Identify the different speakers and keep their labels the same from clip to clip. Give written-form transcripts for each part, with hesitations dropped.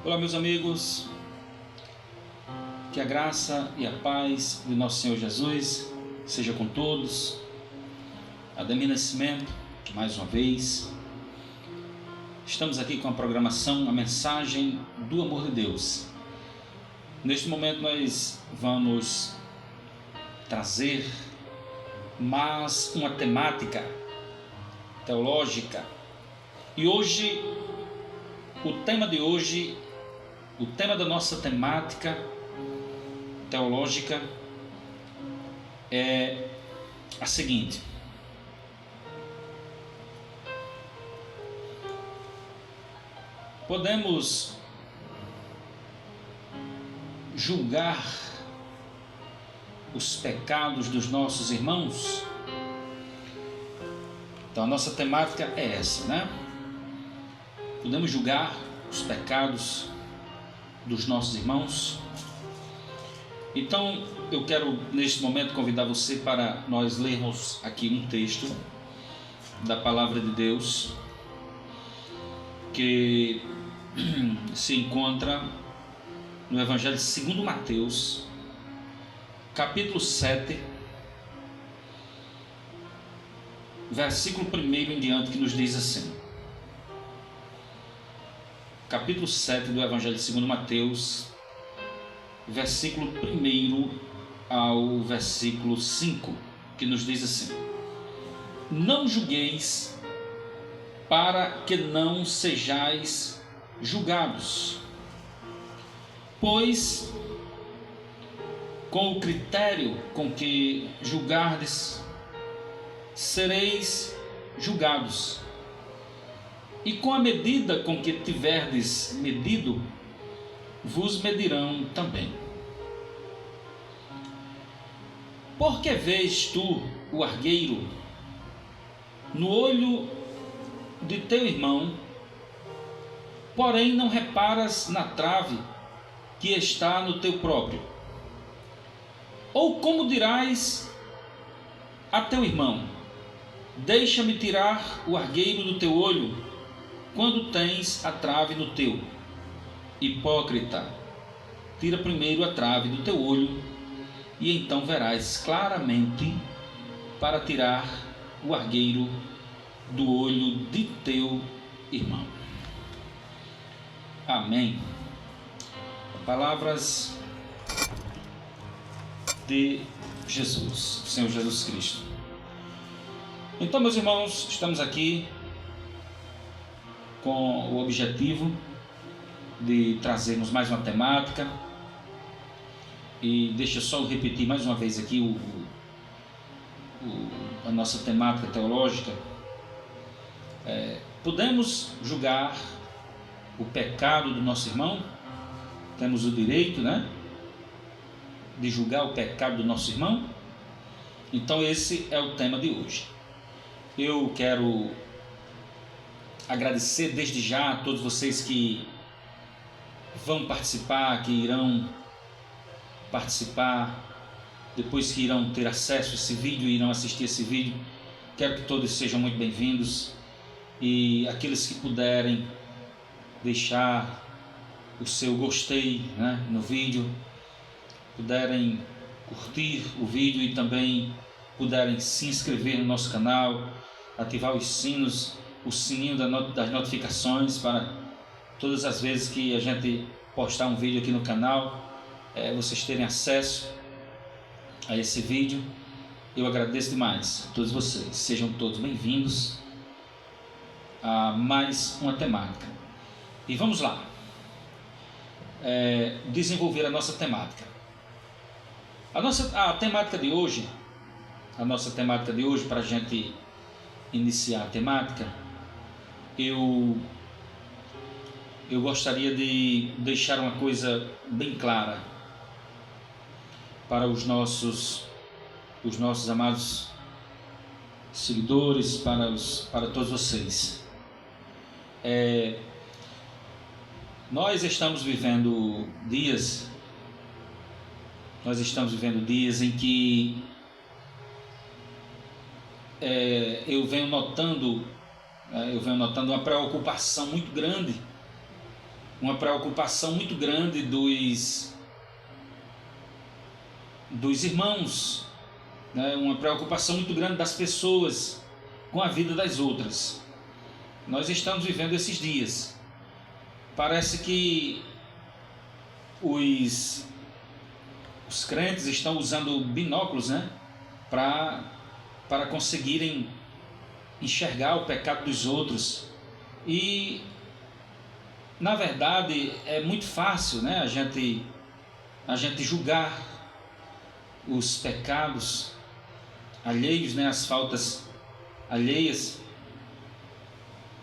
Speaker 1: Olá, meus amigos, que a graça e a paz de nosso Senhor Jesus seja com todos. Ademir Nascimento, mais uma vez, estamos aqui com a programação, a mensagem do amor de Deus. Neste momento nós vamos trazer mais uma temática teológica. E hoje, o tema da nossa temática teológica é a seguinte: podemos julgar os pecados dos nossos irmãos? Então a nossa temática é essa, né? Podemos julgar os pecados dos nossos irmãos? Então eu quero neste momento convidar você para nós lermos aqui um texto da palavra de Deus que se encontra no Evangelho segundo Mateus, capítulo 7, versículo 1 em diante, que nos diz assim. Capítulo 7 do Evangelho segundo Mateus, versículo 1 ao versículo 5, que nos diz assim: Não julgueis para que não sejais julgados, pois com o critério com que julgardes, sereis julgados, e com a medida com que tiverdes medido, vos medirão também. Porque vês tu o argueiro no olho de teu irmão, porém não reparas na trave que está no teu próprio? Ou como dirás a teu irmão: deixa-me tirar o argueiro do teu olho, quando tens a trave no teu? Hipócrita, tira primeiro a trave do teu olho, e então verás claramente para tirar o argueiro do olho de teu irmão. Amém. Palavras de Jesus, Senhor Jesus Cristo. Então, meus irmãos, estamos aqui com o objetivo de trazermos mais uma temática. E deixa só eu repetir mais uma vez aqui a nossa temática teológica. Podemos julgar o pecado do nosso irmão? Temos o direito, né, de julgar o pecado do nosso irmão? Então esse é o tema de hoje. Eu quero agradecer desde já a todos vocês que vão participar, que irão participar, depois que irão ter acesso a esse vídeo, irão assistir esse vídeo. Quero que todos sejam muito bem-vindos, e aqueles que puderem deixar o seu gostei, né, no vídeo, puderem curtir o vídeo e também puderem se inscrever no nosso canal, ativar os sinos, o sininho das notificações, para todas as vezes que a gente postar um vídeo aqui no canal, vocês terem acesso a esse vídeo. Eu agradeço demais a todos vocês. Sejam todos bem-vindos a mais uma temática. E vamos lá, desenvolver a nossa temática. A temática de hoje, para a gente iniciar a temática, eu gostaria de deixar uma coisa bem clara para os nossos amados seguidores, para todos vocês. Nós estamos vivendo dias em que eu venho notando uma preocupação muito grande uma preocupação muito grande dos irmãos, né? Uma preocupação muito grande das pessoas com a vida das outras. Nós estamos vivendo esses dias. Parece que os crentes estão usando binóculos, né? Para conseguirem enxergar o pecado dos outros. E na verdade é muito fácil, né, a gente julgar os pecados alheios, né, as faltas alheias.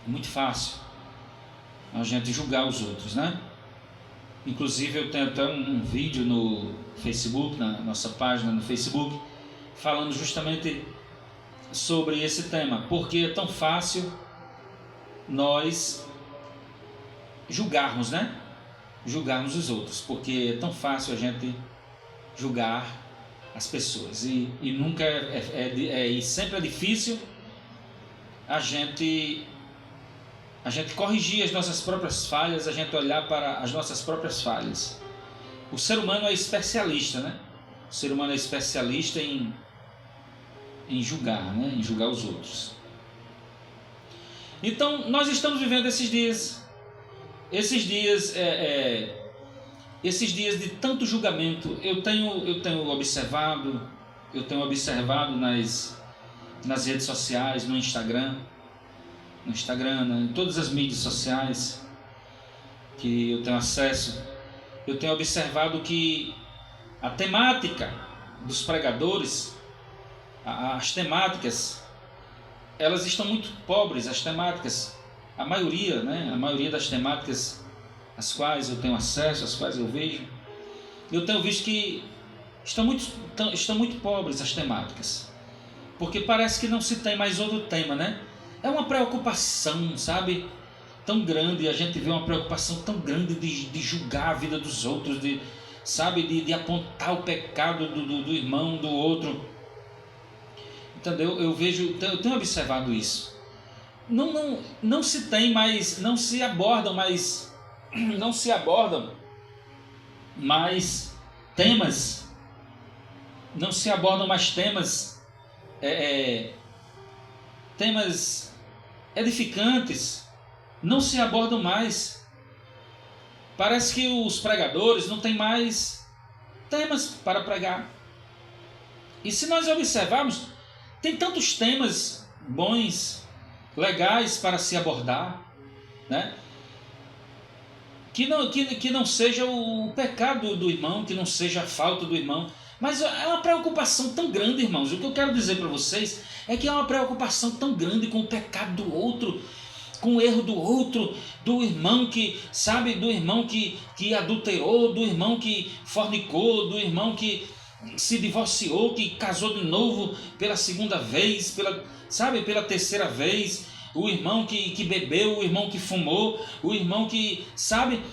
Speaker 1: É muito fácil a gente julgar os outros, né? Inclusive eu tenho até um vídeo no Facebook, na nossa página no Facebook, falando justamente sobre esse tema, porque é tão fácil nós julgarmos, né? Julgarmos os outros, porque é tão fácil a gente julgar as pessoas e nunca e sempre é difícil a gente corrigir as nossas próprias falhas, a gente olhar para as nossas próprias falhas. O ser humano é especialista, né? O ser humano é especialista em julgar, né? Em julgar os outros. Então, nós estamos vivendo esses dias de tanto julgamento. Eu tenho observado nas redes sociais, no Instagram, né, em todas as mídias sociais que eu tenho acesso, eu tenho observado que a temática dos pregadores, as temáticas, elas estão muito pobres, as temáticas, a maioria das temáticas às quais eu tenho acesso, às quais eu tenho visto que estão muito pobres as temáticas, porque parece que não se tem mais outro tema, né? É uma preocupação, sabe, tão grande, a gente vê uma preocupação tão grande de julgar a vida dos outros, de apontar o pecado do irmão, do outro. Entendeu? Eu tenho observado isso. Não se tem mais, não se abordam mais temas, temas edificantes, não se abordam mais. Parece que os pregadores não têm mais temas para pregar. E se nós observarmos, tem tantos temas bons, legais para se abordar, né? Que não seja o pecado do irmão, que não seja a falta do irmão, mas é uma preocupação tão grande, irmãos. O que eu quero dizer para vocês é que é uma preocupação tão grande com o pecado do outro, com o erro do outro, do irmão que, sabe, do irmão que adulterou, do irmão que fornicou, do irmão que se divorciou, que casou de novo pela segunda vez, pela terceira vez, o irmão que bebeu, o irmão que fumou, o irmão que, sabe,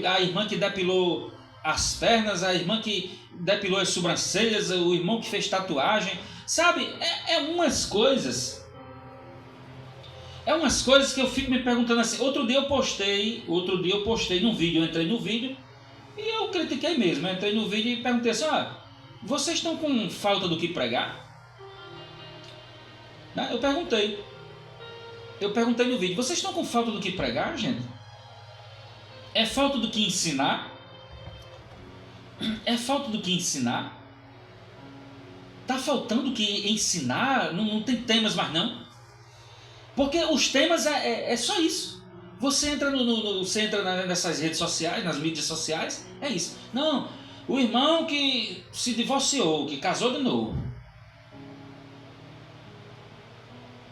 Speaker 1: a irmã que depilou as pernas, a irmã que depilou as sobrancelhas, o irmão que fez tatuagem, sabe, é umas coisas que eu fico me perguntando assim. Outro dia eu postei num vídeo, eu entrei no vídeo e eu critiquei mesmo. Eu entrei no vídeo e perguntei assim: vocês estão com falta do que pregar? Né? Eu perguntei no vídeo: vocês estão com falta do que pregar, gente? É falta do que ensinar? É falta do que ensinar? Está faltando o que ensinar? Não tem temas mais não? Porque os temas é só isso. Você entra nessas redes sociais, nas mídias sociais, é isso. Não, o irmão que se divorciou, que casou de novo.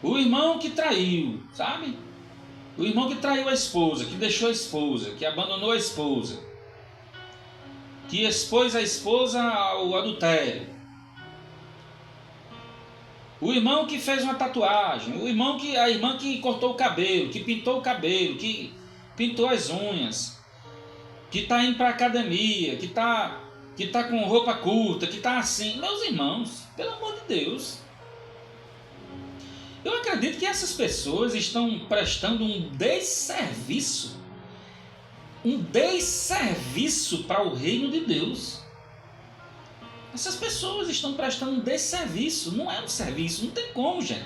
Speaker 1: O irmão que traiu, sabe? O irmão que traiu a esposa, que deixou a esposa, que abandonou a esposa, que expôs a esposa ao adultério. O irmão que fez uma tatuagem, a irmã que cortou o cabelo, que pintou o cabelo, que pintou as unhas, que está indo para a academia, que tá com roupa curta, que está assim. Meus irmãos, pelo amor de Deus, eu acredito que essas pessoas estão prestando um desserviço um desserviço para o reino de Deus. Essas pessoas estão prestando um desserviço, não é um serviço, não tem como, gente.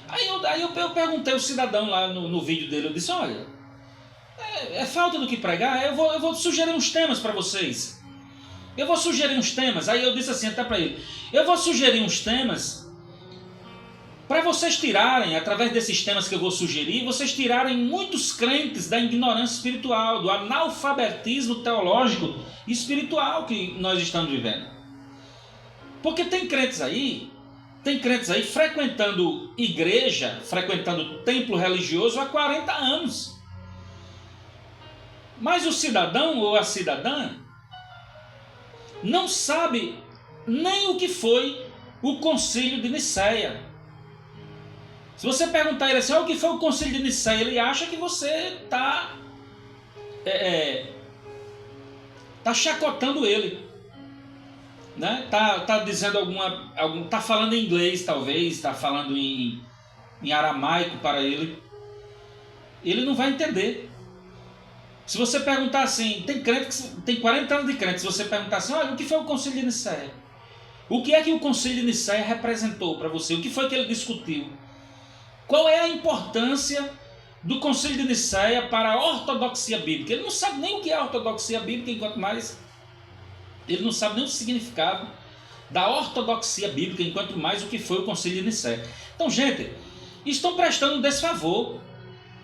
Speaker 1: Aí eu perguntei ao cidadão lá no vídeo dele, eu disse, olha, é falta do que pregar, eu vou sugerir uns temas para vocês. Eu vou sugerir uns temas, aí eu disse assim até para ele, eu vou sugerir uns temas para vocês tirarem, através desses temas que eu vou sugerir, vocês tirarem muitos crentes da ignorância espiritual, do analfabetismo teológico e espiritual que nós estamos vivendo. Porque tem crentes aí frequentando igreja, frequentando templo religioso há 40 anos. Mas o cidadão ou a cidadã não sabe nem o que foi o Concílio de Nicéia. Se você perguntar a ele assim, o que foi o Concílio de Nicéia, ele acha que você está chacotando ele, né? Tá dizendo tá falando em inglês talvez, está falando em aramaico para ele. Ele não vai entender. Se você perguntar assim, tem 40 anos de crente, se você perguntar assim, olha, o que foi o Concílio de Nicéia? O que é que o Concílio de Nicéia representou para você? O que foi que ele discutiu? Qual é a importância do Concílio de Nicéia para a ortodoxia bíblica? Ele não sabe nem o que é ortodoxia bíblica, enquanto mais ele não sabe nem o significado da ortodoxia bíblica, enquanto mais o que foi o Concílio de Nicéia. Então, gente, estão prestando um desfavor.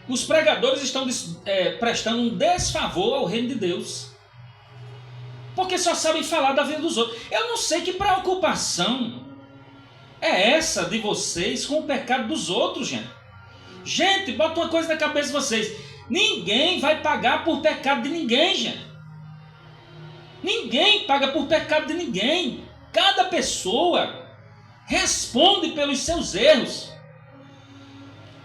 Speaker 1: Os pregadores estão prestando um desfavor ao reino de Deus, porque só sabem falar da vida dos outros. Eu não sei que preocupação é essa de vocês com o pecado dos outros, gente. Gente, bota uma coisa na cabeça de vocês. Ninguém vai pagar por pecado de ninguém, gente. Ninguém paga por pecado de ninguém. Cada pessoa responde pelos seus erros.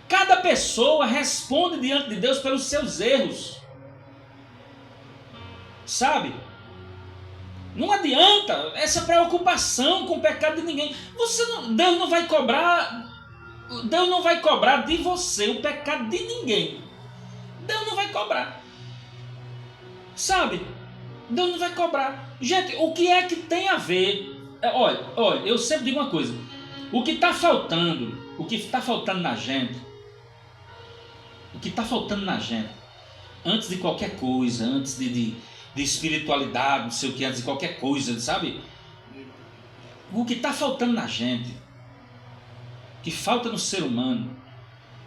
Speaker 1: Cada pessoa responde diante de Deus pelos seus erros. Sabe? Não adianta essa preocupação com o pecado de ninguém. Deus não vai cobrar de você o pecado de ninguém. Deus não vai cobrar. Sabe? Deus não vai cobrar. Gente, o que é que tem a ver? Olha, eu sempre digo uma coisa. O que está faltando na gente, antes de qualquer coisa, antes de espiritualidade, não sei o que, antes de qualquer coisa, sabe? O que está faltando na gente, que falta no ser humano,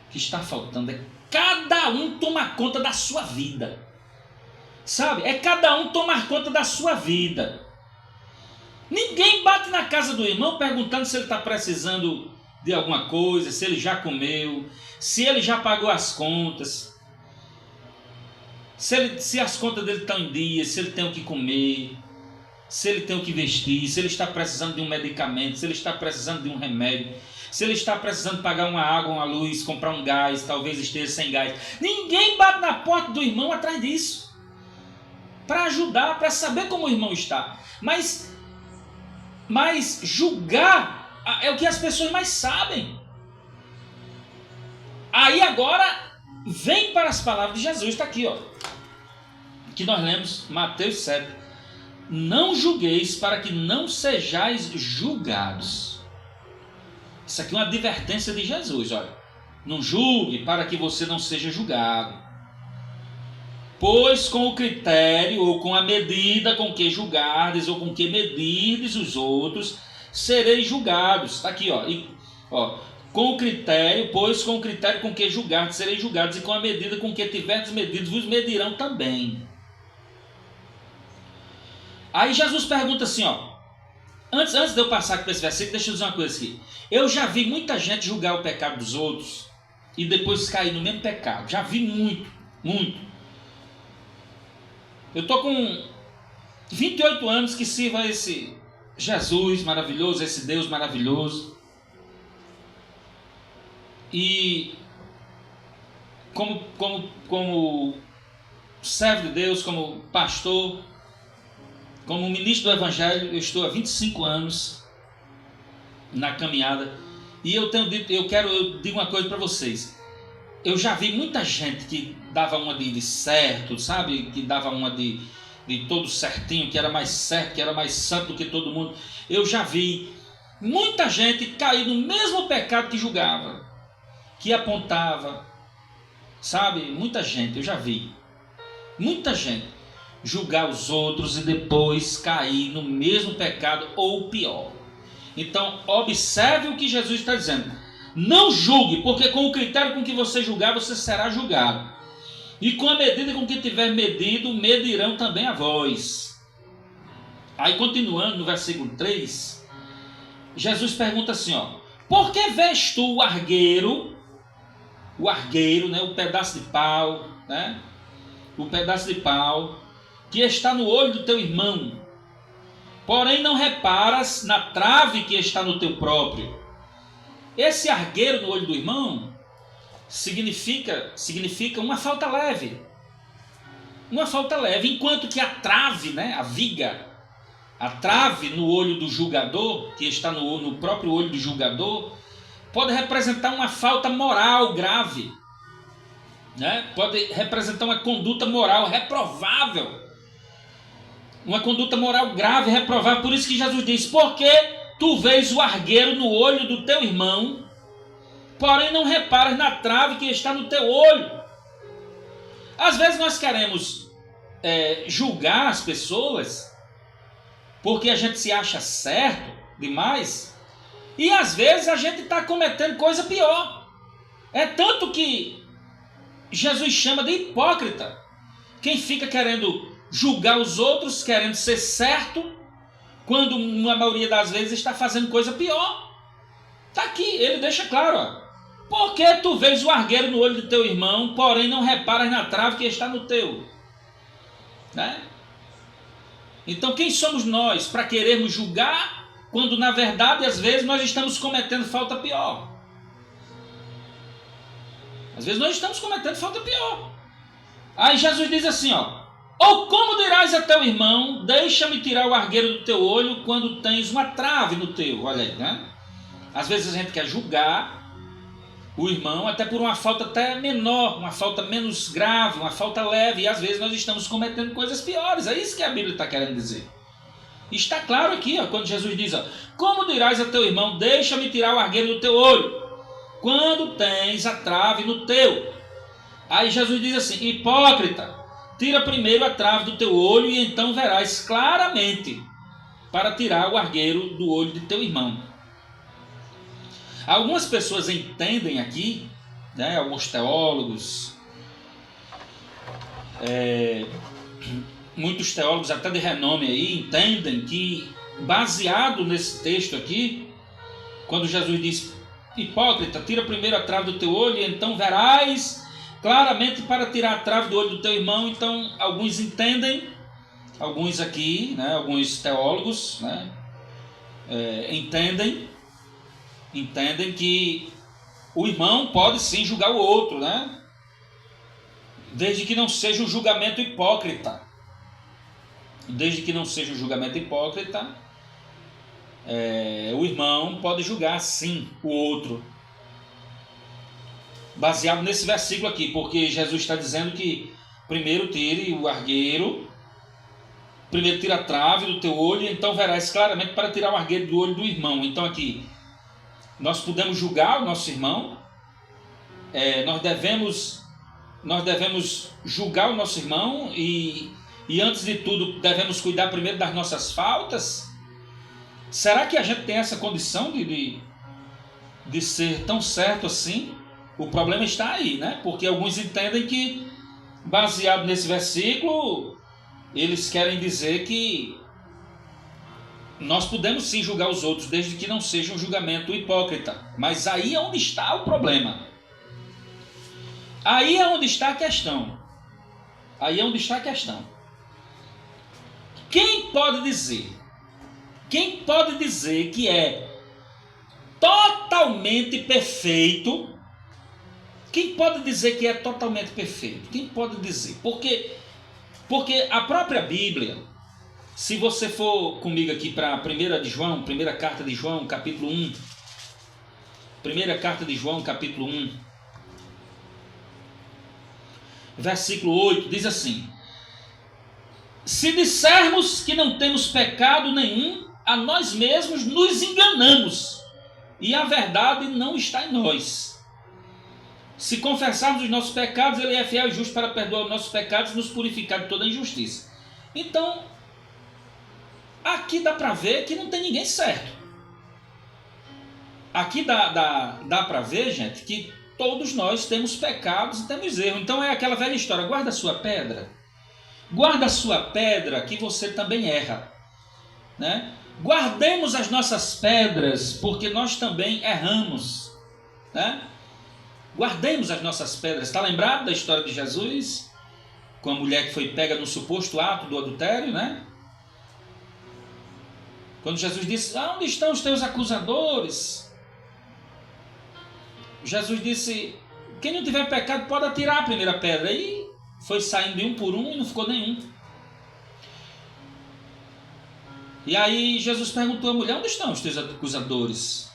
Speaker 1: que está faltando é cada um tomar conta da sua vida. Sabe? É cada um tomar conta da sua vida. Ninguém bate na casa do irmão perguntando se ele está precisando de alguma coisa, se ele já comeu, se ele já pagou as contas, se as contas dele estão em dia, se ele tem o que comer, se ele tem o que vestir, se ele está precisando de um medicamento, se ele está precisando de um remédio, se ele está precisando pagar uma água, uma luz, comprar um gás, talvez esteja sem gás. Ninguém bate na porta do irmão atrás disso, para ajudar, para saber como o irmão está. Mas julgar é o que as pessoas mais sabem. Aí agora vem para as palavras de Jesus, está aqui, que nós lemos, Mateus 7. Não julgueis para que não sejais julgados. Isso aqui é uma advertência de Jesus, olha. Não julgue para que você não seja julgado. Pois com o critério ou com a medida com que julgardes ou com que medirdes os outros, sereis julgados. Está aqui, com o critério, pois com o critério com que julgardes, sereis julgados, e com a medida com que tiverdes medidos, vos medirão também. Aí Jesus pergunta assim, antes de eu passar aqui para esse versículo, deixa eu dizer uma coisa aqui. Eu já vi muita gente julgar o pecado dos outros e depois cair no mesmo pecado. Já vi muito, muito. Eu estou com 28 anos que sirvo a esse Jesus maravilhoso, esse Deus maravilhoso. E como servo de Deus, como pastor, como ministro do Evangelho, eu estou há 25 anos na caminhada. E eu digo uma coisa para vocês. eu já vi muita gente que dava uma de certo, sabe? Que dava uma de todo certinho, que era mais certo, que era mais santo do que todo mundo. Eu já vi muita gente cair no mesmo pecado que julgava, que apontava, sabe? Muita gente, eu já vi. Muita gente julgar os outros e depois cair no mesmo pecado ou pior. Então, observe o que Jesus está dizendo. Não julgue, porque com o critério com que você julgar, você será julgado. E com a medida com que tiver medido, medirão também a vós. Aí, continuando no versículo 3, Jesus pergunta assim, ó: por que vês tu o argueiro, né, o pedaço de pau, né, o pedaço de pau que está no olho do teu irmão, porém não reparas na trave que está no teu próprio? Esse argueiro no olho do irmão significa uma falta leve. Uma falta leve, enquanto que a trave, né, a viga, a trave no olho do julgador, que está no próprio olho do julgador, pode representar uma falta moral grave, né? Pode representar uma conduta moral reprovável. Uma conduta moral grave, reprovável. Por isso que Jesus diz: por que tu vês o argueiro no olho do teu irmão, porém não reparas na trave que está no teu olho? Às vezes nós queremos julgar as pessoas porque a gente se acha certo demais, e às vezes a gente está cometendo coisa pior. É tanto que Jesus chama de hipócrita quem fica querendo julgar os outros, querendo ser certo, quando na maioria das vezes está fazendo coisa pior. Está aqui, ele deixa claro, ó: por que tu vês o argueiro no olho do teu irmão, porém não reparas na trave que está no teu? Né? Então quem somos nós para querermos julgar, quando na verdade às vezes nós estamos cometendo falta pior? Às vezes nós estamos cometendo falta pior. Aí Jesus diz assim, ó: ou como dirás a teu irmão, deixa-me tirar o argueiro do teu olho, quando tens uma trave no teu? Olha aí, né? Às vezes a gente quer julgar o irmão até por uma falta até menor, uma falta menos grave, uma falta leve, e às vezes nós estamos cometendo coisas piores. É isso que a Bíblia está querendo dizer. Está claro aqui, ó, quando Jesus diz, ó: como dirás a teu irmão, deixa-me tirar o argueiro do teu olho, quando tens a trave no teu? Aí Jesus diz assim: hipócrita, tira primeiro a trave do teu olho, e então verás claramente para tirar o argueiro do olho de teu irmão. Algumas pessoas entendem aqui, né, alguns teólogos, muitos teólogos até de renome aí, entendem que, baseado nesse texto aqui, quando Jesus diz: hipócrita, tira primeiro a trave do teu olho, e então verás claramente para tirar a trave do olho do teu irmão. Então alguns entendem, alguns aqui, né, alguns teólogos, né, entendem que o irmão pode sim julgar o outro, né, desde que não seja um julgamento hipócrita. Desde que não seja um julgamento hipócrita, o irmão pode julgar sim o outro, baseado nesse versículo aqui, porque Jesus está dizendo que primeiro tire o argueiro, primeiro tira a trave do teu olho, e então verás claramente para tirar o argueiro do olho do irmão. Então aqui nós podemos julgar o nosso irmão, nós devemos julgar o nosso irmão, e antes de tudo devemos cuidar primeiro das nossas faltas. Será que a gente tem essa condição de ser tão certo assim? O problema está aí, né? Porque alguns entendem que, baseado nesse versículo, eles querem dizer que nós podemos sim julgar os outros, desde que não seja um julgamento hipócrita. Mas aí é onde está o problema. Aí é onde está a questão. Aí é onde está a questão. Quem pode dizer que é totalmente perfeito? Quem pode dizer que é totalmente perfeito? Quem pode dizer? Porque a própria Bíblia, se você for comigo aqui para a primeira carta de João, capítulo 1. Primeira carta de João, capítulo 1. versículo 8, diz assim: se dissermos que não temos pecado nenhum, a nós mesmos nos enganamos, e a verdade não está em nós. Se confessarmos os nossos pecados, Ele é fiel e justo para perdoar os nossos pecados e nos purificar de toda injustiça. Então, aqui dá para ver que não tem ninguém certo. Aqui dá para ver, gente, que todos nós temos pecados e temos erros. Então é aquela velha história: guarda a sua pedra. Guarda a sua pedra que você também erra, né? Guardemos as nossas pedras, porque nós também erramos, né? Guardemos as nossas pedras. Está lembrado da história de Jesus com a mulher que foi pega no suposto ato do adultério, né? Quando Jesus disse: onde estão os teus acusadores? Jesus disse: quem não tiver pecado pode atirar a primeira pedra. E foi saindo de um por um e não ficou nenhum. E aí Jesus perguntou à mulher: onde estão os teus acusadores?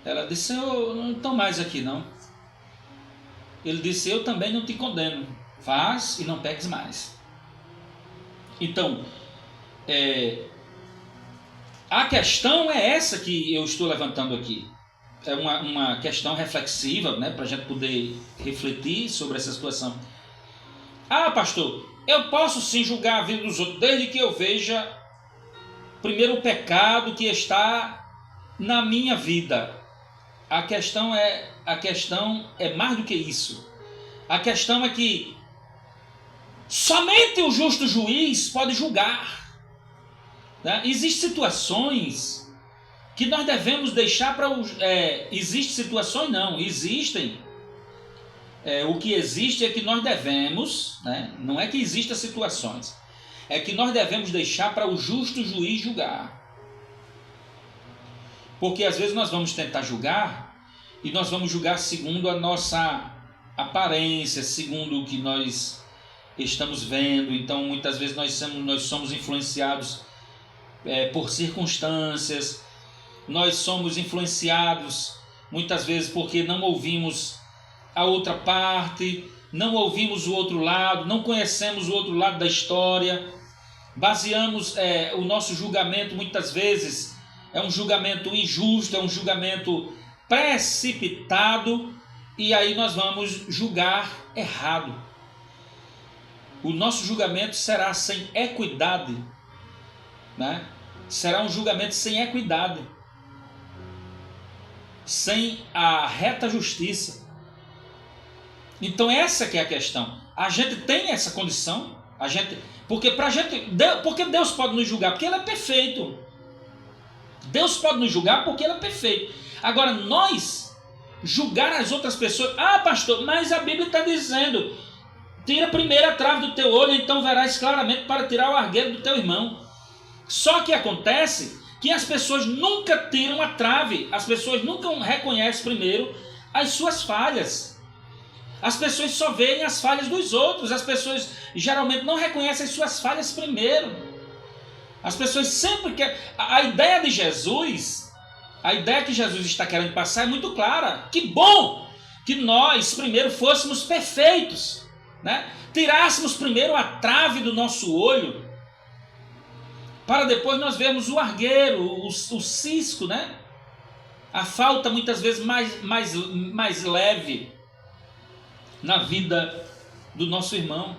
Speaker 1: Ela disse: eu não estou mais aqui não. Ele disse: eu também não te condeno. Faz e não peques mais. Então, a questão é essa que eu estou levantando aqui. É uma questão reflexiva, né, para a gente poder refletir sobre essa situação. Ah, pastor, eu posso sim julgar a vida dos outros, desde que eu veja primeiro o pecado que está na minha vida. A questão é mais do que isso. A questão é que somente o justo juiz pode julgar, né? Existem situações que nós devemos deixar para os... existem situações? Não, existem. O que existe é que nós devemos, né? Não é que existam situações, é que nós devemos deixar para o justo juiz julgar. Porque às vezes nós vamos tentar julgar e nós vamos julgar segundo a nossa aparência, segundo o que nós estamos vendo. Então muitas vezes nós somos influenciados por circunstâncias, nós somos influenciados muitas vezes porque não ouvimos a outra parte, não ouvimos o outro lado, não conhecemos o outro lado da história, baseamos o nosso julgamento muitas vezes, é um julgamento injusto, é um julgamento precipitado, e aí nós vamos julgar errado. O nosso julgamento será sem equidade, né? Será um julgamento sem equidade, sem a reta justiça. Então essa que é a questão. A gente tem essa condição, porque Deus pode nos julgar porque Ele é perfeito. Deus pode nos julgar porque Ele é perfeito. Agora nós julgar as outras pessoas: ah, pastor, mas a Bíblia está dizendo: tira primeiro a trave do teu olho, então verás claramente para tirar o argueiro do teu irmão. Só que acontece que as pessoas nunca tiram a trave, as pessoas nunca reconhecem primeiro as suas falhas. As pessoas só veem as falhas dos outros, as pessoas geralmente não reconhecem as suas falhas primeiro. As pessoas sempre querem... A ideia de Jesus, a ideia que Jesus está querendo passar é muito clara. Que bom que nós primeiro fôssemos perfeitos, né? Tirássemos primeiro a trave do nosso olho, para depois nós vermos o argueiro, o cisco, né? A falta muitas vezes mais leve na vida do nosso irmão.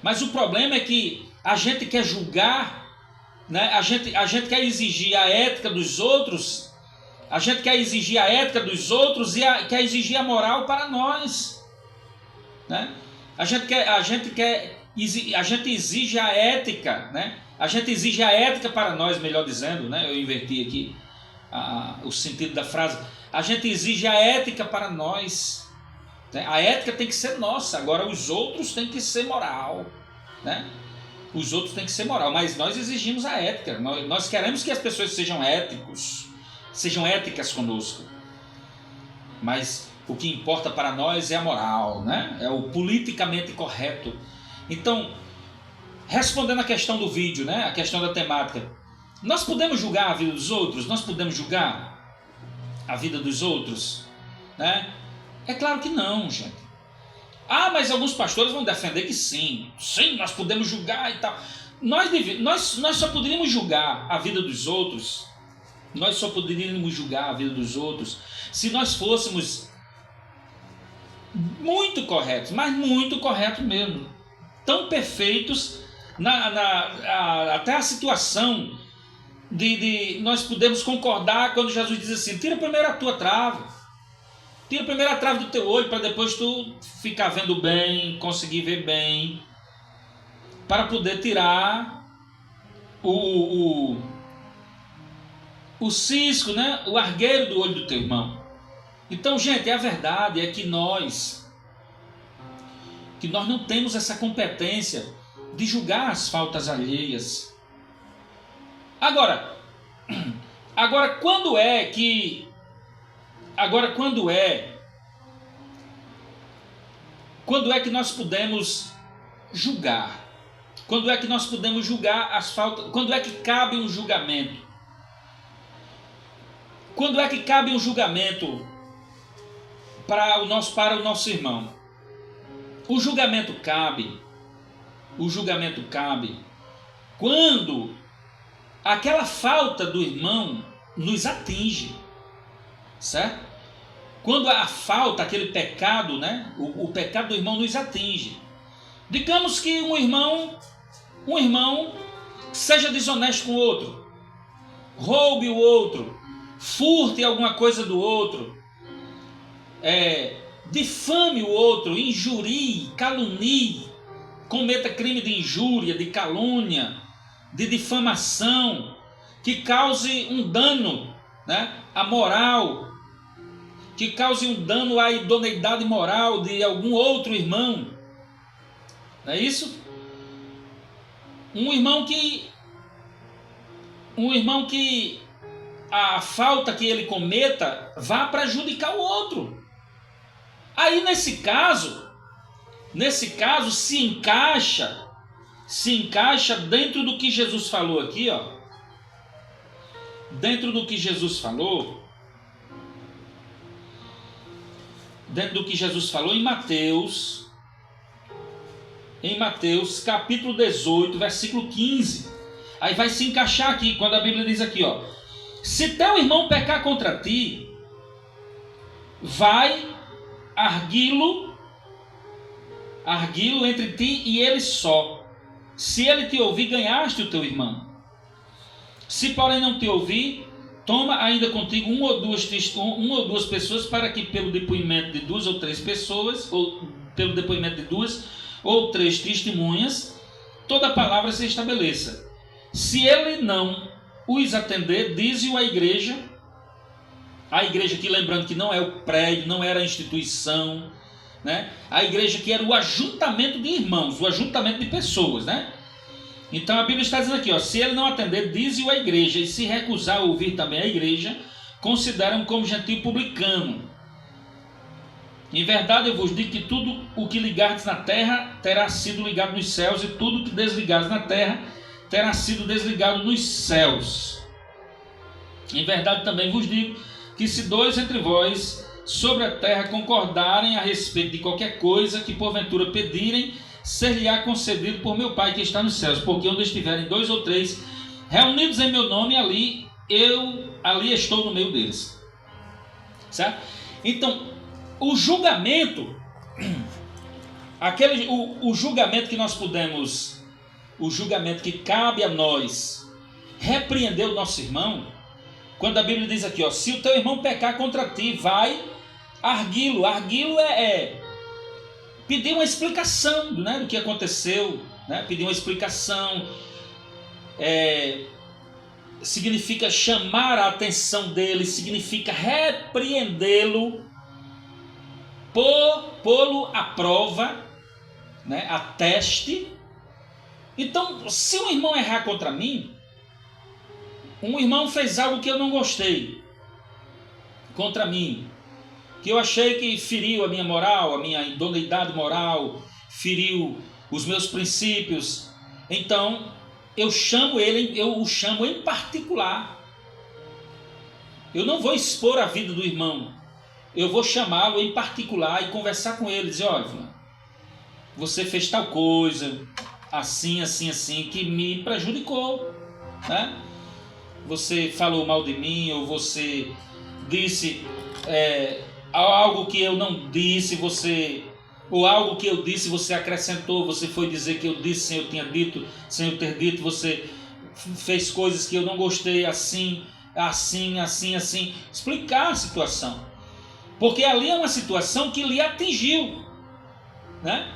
Speaker 1: Mas o problema é que a gente quer julgar, né? A gente quer exigir a ética dos outros, a gente quer exigir a ética dos outros e quer exigir a moral para nós, né? A gente exige a ética, né? A gente exige a ética para nós, melhor dizendo, né? Eu inverti aqui o sentido da frase. A gente exige a ética para nós, né? A ética tem que ser nossa, agora os outros têm que ser moral, né? Os outros têm que ser moral, mas nós exigimos a ética. Nós queremos que as pessoas sejam éticas conosco. Mas o que importa para nós é a moral, né? É o politicamente correto. Então, respondendo a questão do vídeo, né? A questão da temática, nós podemos julgar a vida dos outros? Nós podemos julgar a vida dos outros, né? É claro que não, gente. Ah, mas alguns pastores vão defender que sim, nós podemos julgar e tal. Nós só poderíamos julgar a vida dos outros, se nós fôssemos muito corretos, mas muito corretos mesmo, tão perfeitos, até a situação de nós podemos concordar quando Jesus diz assim: tira primeiro a tua trave, tira primeiro a trave do teu olho, para depois tu ficar vendo bem, conseguir ver bem, para poder tirar o cisco, né? O argueiro do olho do teu irmão. Então, gente, a verdade é que nós não temos essa competência de julgar as faltas alheias. Agora quando é que nós podemos julgar? Quando é que nós podemos julgar as faltas? Quando é que cabe um julgamento? Quando é que cabe um julgamento para o nosso irmão? O julgamento cabe quando aquela falta do irmão nos atinge, certo? Quando a falta, aquele pecado, né? O pecado do irmão nos atinge. Digamos que um irmão seja desonesto com o outro, roube o outro, furte alguma coisa do outro, difame o outro, injurie, calunie, cometa crime de injúria, de calúnia, de difamação, que cause um dano, né, à moral, que cause um dano à idoneidade moral de algum outro irmão. Não é isso? Um irmão que a falta que ele cometa vá prejudicar o outro. Aí nesse caso se encaixa dentro do que Jesus falou aqui, ó. Dentro do que Jesus falou em Mateus capítulo 18, versículo 15. Aí vai se encaixar aqui, quando a Bíblia diz aqui, ó: se teu irmão pecar contra ti, vai arguí-lo entre ti e ele só. Se ele te ouvir, ganhaste o teu irmão. Se porém não te ouvir, toma ainda contigo uma ou duas pessoas, para que pelo depoimento de duas ou três pessoas, ou pelo depoimento de duas ou três testemunhas, toda palavra se estabeleça. Se ele não os atender, dize-o à igreja. A igreja aqui, lembrando que não é o prédio, não era a instituição, né? A igreja que era o ajuntamento de irmãos, o ajuntamento de pessoas, né? Então a Bíblia está dizendo aqui, ó: se ele não atender, dize-o à igreja, e se recusar a ouvir também a igreja, consideram como gentio publicano. Em verdade eu vos digo que tudo o que ligardes na terra terá sido ligado nos céus, e tudo o que desligardes na terra terá sido desligado nos céus. Em verdade também vos digo que se dois entre vós sobre a terra concordarem a respeito de qualquer coisa que porventura pedirem, ser-lhe-á concedido por meu Pai que está nos céus. Porque onde estiverem dois ou três reunidos em meu nome, ali estou no meio deles. Certo? Então, o julgamento, o julgamento que nós podemos, o julgamento que cabe a nós repreender o nosso irmão, quando a Bíblia diz aqui, ó: se o teu irmão pecar contra ti, vai arguí-lo. Arguí-lo é pedir uma explicação, né, do que aconteceu, né? Pedir uma explicação significa chamar a atenção dele, significa repreendê-lo, pô-lo à prova, né, a teste. Então, se um irmão errar contra mim, um irmão fez algo que eu não gostei contra mim, que eu achei que feriu a minha moral, a minha idoneidade moral, feriu os meus princípios, então eu o chamo em particular. Eu não vou expor a vida do irmão, eu vou chamá-lo em particular e conversar com ele, dizer: olha, você fez tal coisa, assim, assim, assim, que me prejudicou, né? Você falou mal de mim, ou você disse algo que eu não disse, ou algo que eu disse você acrescentou, você foi dizer que eu disse sem eu tinha dito, sem eu ter dito, você fez coisas que eu não gostei, assim, assim, assim, assim. Explicar a situação, porque ali é uma situação que lhe atingiu, né?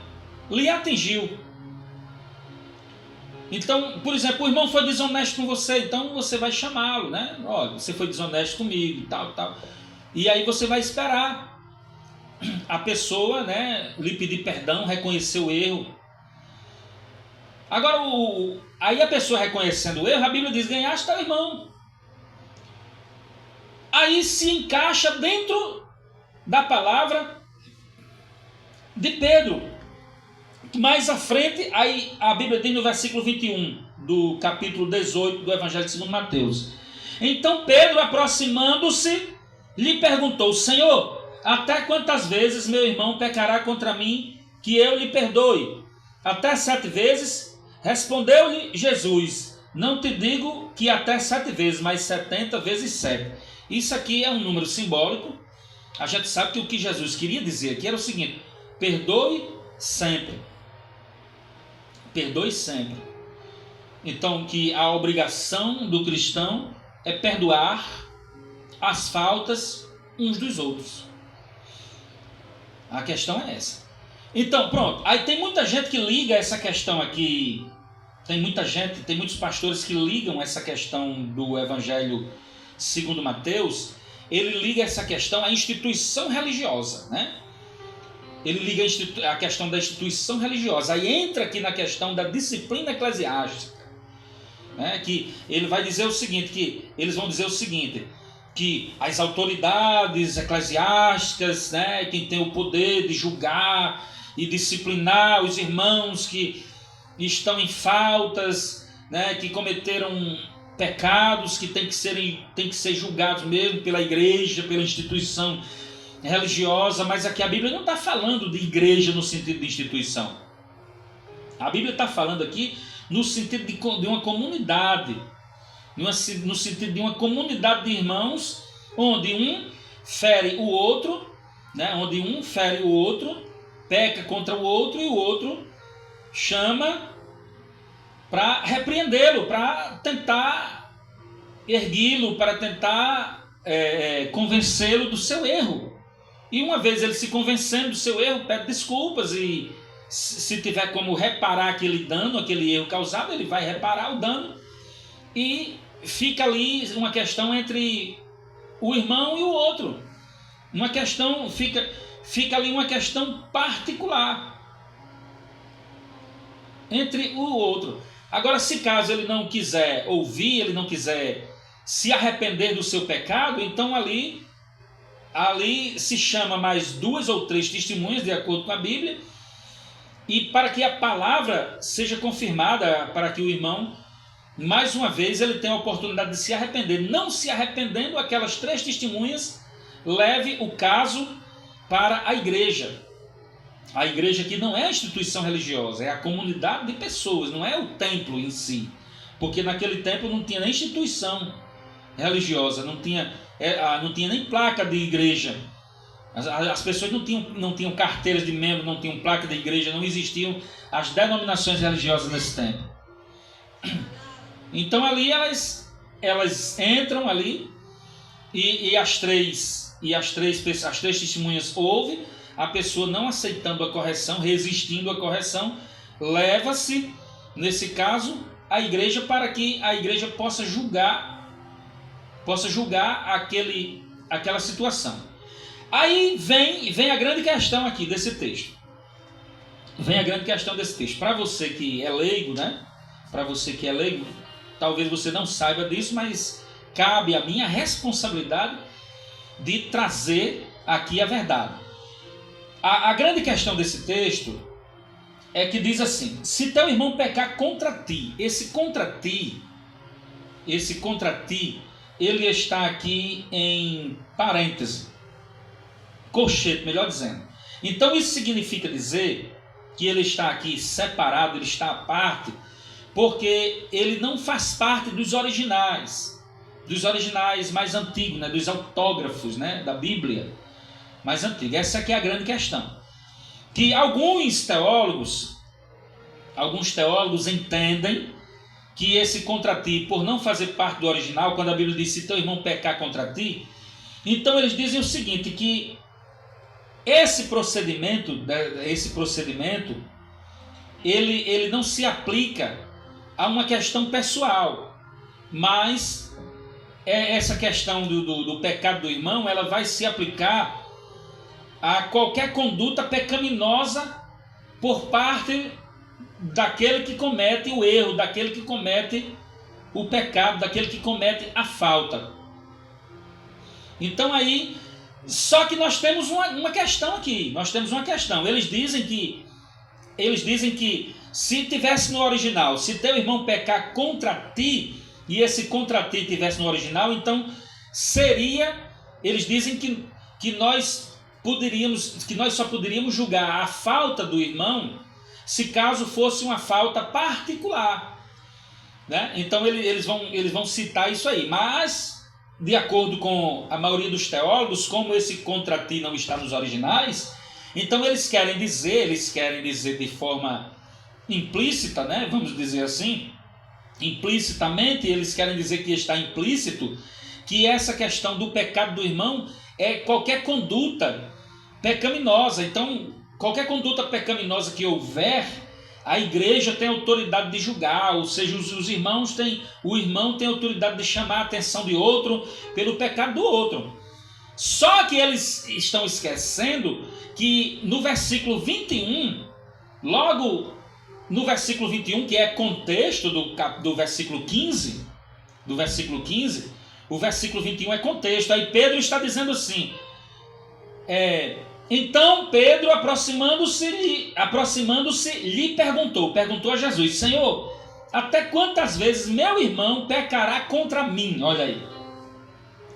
Speaker 1: Lhe atingiu. Então, por exemplo, o irmão foi desonesto com você, então você vai chamá-lo, né? Olha, você foi desonesto comigo e tal, tal. E aí você vai esperar a pessoa, né, lhe pedir perdão, reconhecer o erro. Agora, aí a pessoa reconhecendo o erro, a Bíblia diz: ganhaste teu irmão. Aí se encaixa dentro da palavra de Pedro. Mais à frente, aí a Bíblia diz no versículo 21 do capítulo 18 do Evangelho segundo Mateus: então Pedro, aproximando-se, lhe perguntou: Senhor, até quantas vezes meu irmão pecará contra mim que eu lhe perdoe? Até 7 vezes? Respondeu-lhe Jesus: não te digo que até 7 vezes, mas 70 vezes 7. Isso aqui é um número simbólico. A gente sabe que o que Jesus queria dizer aqui era o seguinte: perdoe sempre. Perdoe sempre. Então, que a obrigação do cristão é perdoar as faltas uns dos outros. A questão é essa. Então, pronto. Aí tem muita gente que liga essa questão aqui. Tem muitos pastores que ligam essa questão do Evangelho segundo Mateus. Ele liga essa questão à instituição religiosa, né? Ele liga a questão da instituição religiosa. Aí entra aqui na questão da disciplina eclesiástica, né? Que ele vai dizer o seguinte, eles vão dizer o seguinte, que as autoridades eclesiásticas, né, quem tem o poder de julgar e disciplinar os irmãos que estão em faltas, né, que cometeram pecados, que tem que ser julgados mesmo pela igreja, pela instituição religiosa. Mas aqui a Bíblia não está falando de igreja no sentido de instituição. A Bíblia está falando aqui no sentido de uma comunidade, no sentido de uma comunidade de irmãos, onde um fere o outro, né? Onde um fere o outro, peca contra o outro, e o outro chama para repreendê-lo, para tentar erguê-lo, para tentar convencê-lo do seu erro. E uma vez ele se convencendo do seu erro, pede desculpas, e se tiver como reparar aquele dano, aquele erro causado, ele vai reparar o dano, e fica ali uma questão entre o irmão e o outro. Uma questão, fica ali uma questão particular entre o outro. Agora, se caso ele não quiser ouvir, ele não quiser se arrepender do seu pecado, então ali se chama mais 2 ou 3 testemunhas, de acordo com a Bíblia, e para que a palavra seja confirmada, para que o irmão, mais uma vez, ele tenha a oportunidade de se arrepender. Não se arrependendo, aquelas 3 testemunhas leve o caso para a igreja. A igreja aqui não é a instituição religiosa, é a comunidade de pessoas, não é o templo em si. Porque naquele tempo não tinha nem instituição religiosa, não tinha nem placa de igreja. As pessoas não tinham carteiras de membro, não tinham placa de igreja, não existiam as denominações religiosas nesse tempo. Então ali elas entram ali, e as três testemunhas ouvem. A pessoa não aceitando a correção, resistindo à correção, leva-se, nesse caso, à igreja, para que a igreja possa julgar aquela situação. Aí vem a grande questão aqui desse texto. Para você que é leigo, né? Para você que é leigo, talvez você não saiba disso, mas cabe a mim a responsabilidade de trazer aqui a verdade. A grande questão desse texto é que diz assim: se teu irmão pecar contra ti, esse contra ti, ele está aqui em parêntese, colchete, melhor dizendo. Então isso significa dizer que ele está aqui separado, ele está à parte, porque ele não faz parte dos originais mais antigos, né, dos autógrafos, né, da Bíblia mais antiga. Essa aqui é a grande questão. Que alguns teólogos entendem que esse contra ti, por não fazer parte do original, quando a Bíblia diz se teu irmão pecar contra ti, então eles dizem o seguinte, que esse procedimento ele não se aplica a uma questão pessoal, mas essa questão do pecado do irmão, ela vai se aplicar a qualquer conduta pecaminosa por parte daquele que comete o erro, daquele que comete o pecado, daquele que comete a falta. Então aí, só que nós temos uma questão aqui, Eles dizem que se tivesse no original, se teu irmão pecar contra ti, e esse contra ti tivesse no original, então eles dizem que nós só poderíamos julgar a falta do irmão se caso fosse uma falta particular, né? Então eles vão citar isso aí, mas de acordo com a maioria dos teólogos, como esse contra ti não está nos originais, então eles querem dizer de forma implícita, né? Vamos dizer assim, implicitamente, eles querem dizer que está implícito que essa questão do pecado do irmão é qualquer conduta pecaminosa. Então, qualquer conduta pecaminosa que houver, a igreja tem autoridade de julgar, ou seja, o irmão tem autoridade de chamar a atenção de outro pelo pecado do outro. Só que eles estão esquecendo que no versículo 21, logo no versículo 21, que é contexto do versículo 15, o versículo 21 é contexto. Aí Pedro está dizendo assim, então Pedro, aproximando-se, lhe perguntou a Jesus: Senhor, até quantas vezes meu irmão pecará contra mim? Olha aí.